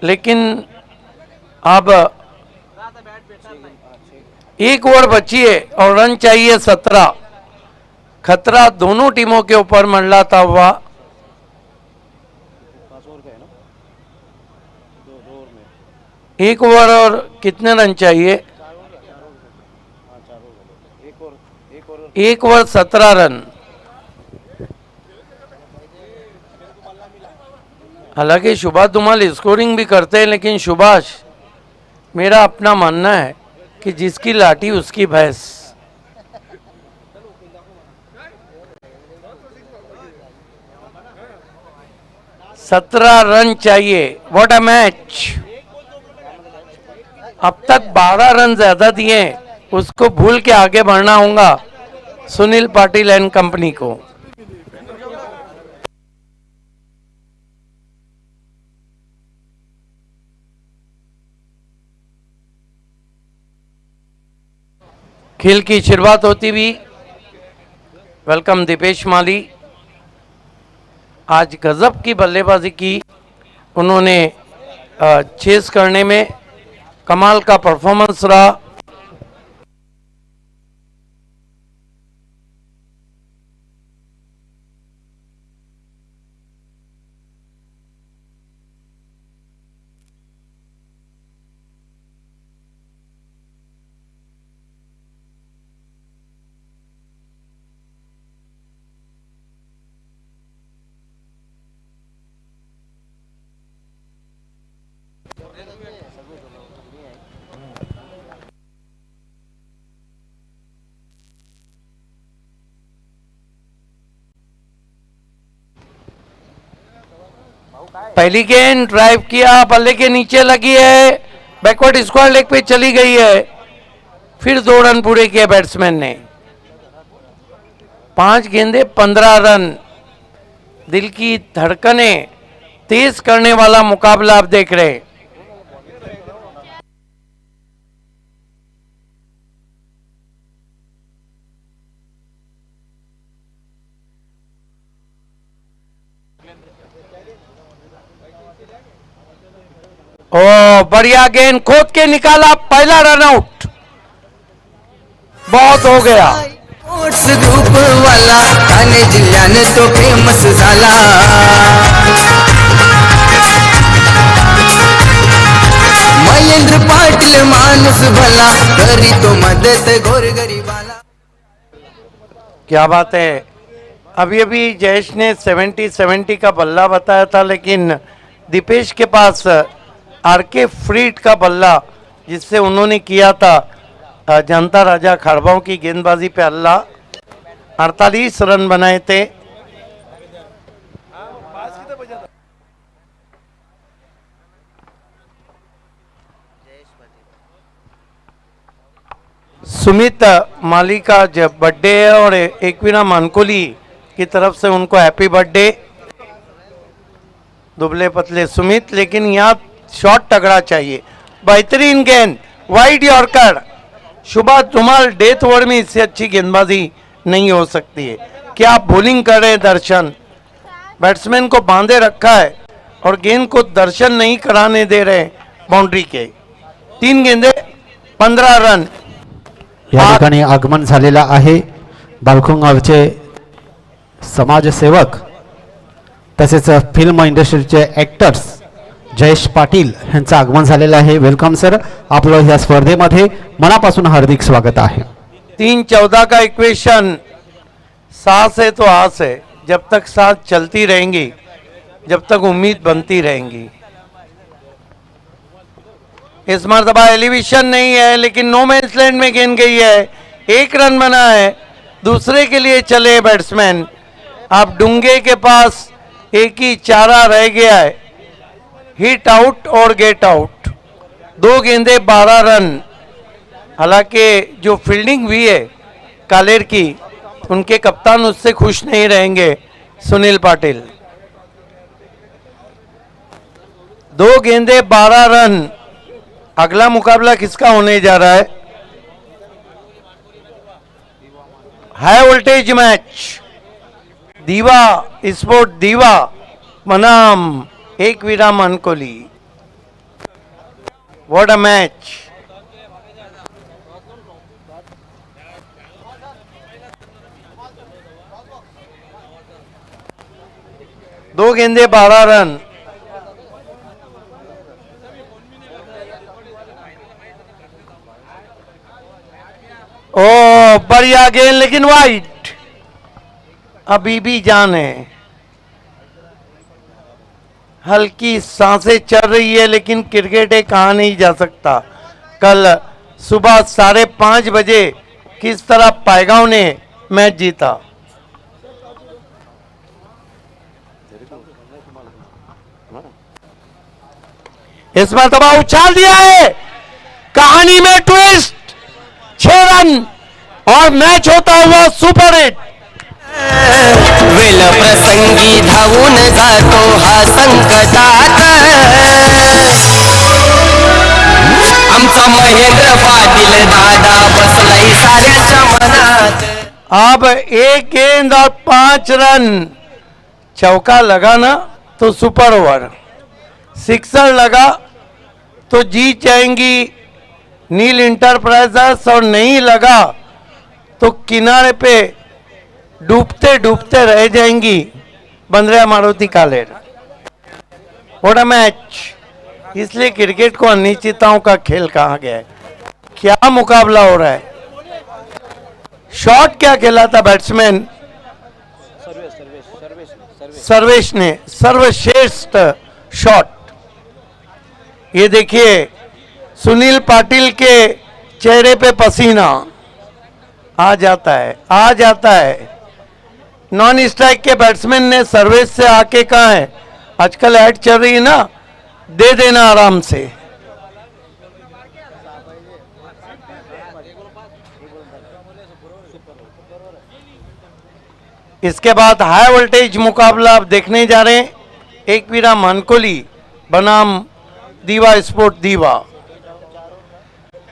लेकिन अब 1 ओवर बची है और रन चाहिए 17। खतरा दोनों टीमों के ऊपर मंडलाता हुआ। एक ओवर और कितने रन चाहिए? 1 ओवर 17 रन। हालांकि सुभाष धुमाल स्कोरिंग भी करते हैं, लेकिन सुभाष, मेरा अपना मानना है कि जिसकी लाठी उसकी भैंस। 17 रन चाहिए। What a match. अब तक 12 रन ज्यादा दिए, उसको भूल के आगे बढ़ना होगा सुनील पाटिल एंड कंपनी को। खेल की शुरुआत होती हुई वेलकम दीपेश माली। आज गजब की बल्लेबाजी की उन्होंने, चेस करने में कमाल का परफॉर्मेंस रहा। पहली गेंद ड्राइव किया, बल्ले के नीचे लगी है, बैकवर्ड स्क्वायर लेग पे चली गई है। फिर 2 रन पूरे किए बैट्समैन ने। 5 गेंदे 15 रन। दिल की धड़कनें तेज करने वाला मुकाबला आप देख रहे हैं। ओ बढ़िया गेंद खोद के निकाला, पहला रन आउट। बहुत हो गया। स्पोर्ट्स ग्रुप वाला ठाणे जिल्ह्याने तो फेमस झाला। महेंद्र पाटील माणूस भला, करी तो मदत गोरगरीबाला। क्या बात है। अभी अभी जयेश ने 70-70 का बल्ला बताया था, लेकिन दीपेश के पास आरके फ्रीड का बल्ला, जिससे उन्होंने किया था जनता राजा खड़बाओं की गेंदबाजी पे अल्लाह। 48 रन बनाए थे। सुमित माली का जब बर्थडे है और एकवीरा मानकोली की तरफ से उनको हैप्पी बर्थडे। दुबले पतले सुमित, लेकिन यहाँ शॉट तगड़ा चाहिए। बेहतरीन गेंद, wide yorker. Subhash Dhumal death over में इससे अच्छी गेंदबाजी नहीं हो सकती है। क्या बॉलिंग कर रहे हैं दर्शन। बैट्समैन को बांधे रखा है और गेंद को दर्शन नहीं कराने दे रहे बाउंड्री के। 3 गेंदे 15 रन। या ठिकाणी आगमन झालेला आहे बालकुंगावचे समाजसेवक तसेच फिल्म इंडस्ट्रीचे ॲक्टर्स जयेश पाटील यांचं आगमन झालेलं आहे। वेलकम सर, आपलं या स्पर्धेमध्ये मनापासून हार्दिक स्वागत आहे। 3-14 का इक्वेशन, सांस है तो आस है। जब तक सांस चलती रहेंगी, जब तक उम्मीद बनती रहेंगी। इस मर्तबा एलिवेशन नहीं है, लेकिन नो मैंस लैंड में गेंद गई है। 1 रन बना है, दूसरे के लिए चले बैट्समैन। अब डुंगे के पास एक ही चारा रह गया है, हिट आउट और गेट आउट। 2 गेंदे 12 रन। हालांकि जो फील्डिंग हुई है कालेर की, उनके कप्तान उससे खुश नहीं रहेंगे, सुनील पाटिल। 2 गेंदे 12 रन। अगला मुकाबला किसका होने जा रहा है? High voltage match. Diva sport Diva बनाम Ekvira Mankoli. What a match. दो गेंदे 12 रन। ओ बढ़िया गेंद, लेकिन वाइट। अभी भी जान है। हल्की सांसें चल रही है, लेकिन क्रिकेट है, कहा नहीं जा सकता। कल सुबह 5:30 बजे किस तरह पायगांव ने मैच जीता। इस मरतबा उछाल दिया है, कहानी में ट्विस्ट, 6 रन और मैच होता हुआ सुपर हिट। वेल प्रसंगी धावून जातो हा संकटात, आमचा महेंद्र पाटील दादा बसलाय साऱ्याच्या मनात। अब 1 गेंद और 5 रन, चौका लगा ना तो सुपर ओवर, सिक्सर लगा तो जीत जाएंगी नील इंटरप्राइजेस, और नहीं लगा तो किनारे पे डूबते डूबते रह जाएंगी Bandriya Maruti Kaler. What a match. इसलिए क्रिकेट को अनिश्चितताओं का खेल कहा गया है। क्या मुकाबला हो रहा है। शॉट क्या खेला था बैट्समैन सर्वेश ने, सर्वश्रेष्ठ शॉट। ये देखिए सुनील पाटिल के चेहरे पे पसीना आ जाता है, आ जाता है। नॉन स्ट्राइक के बैट्समैन ने सर्वेश से आके कहा है, आजकल ऐड चल रही है ना, दे देना आराम से। इसके बाद हाई वोल्टेज मुकाबला आप देखने जा रहे हैं। एक वीरा मानकोली बनाम दीवा स्पोर्ट दीवा।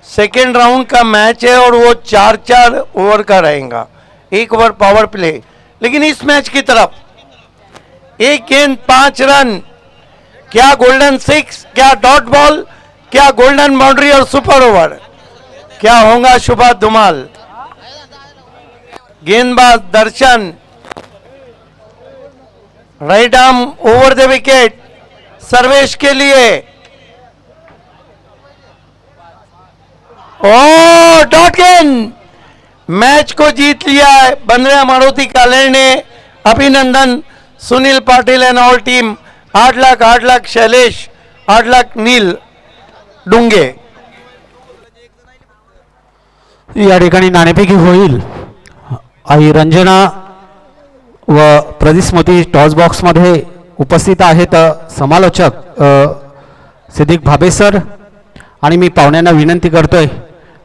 सेकेंड राउंड का मैच है और वो 4-4 ओवर का रहेगा, 1 ओवर पावर प्ले। लेकिन इस मैच की तरफ 1 गेंद 5 रन, क्या गोल्डन 6, क्या डॉट बॉल, क्या गोल्डन बाउंड्री और सुपर ओवर, क्या होगा शुभा धुमाल। गेंदबाज Darshan, right arm over the wicket Sarvesh के लिए। ओ डॉट गेंद, मैच को जीत लिया है बंद्रिया मारुति कालेर ने। अभिनंदन Sunil Patil and all team. 8 lakh 8 lakh Shailesh, 8 lakh Neel Dunge. या ठिकाणी नाणेफेकी होईल। आई रंजना व प्रदीप मोती टॉस बॉक्समध्ये उपस्थित आहेत समालोचक सिद्दीक भाबे सर, आणि मी पाहुण्यांना विनंती करतोय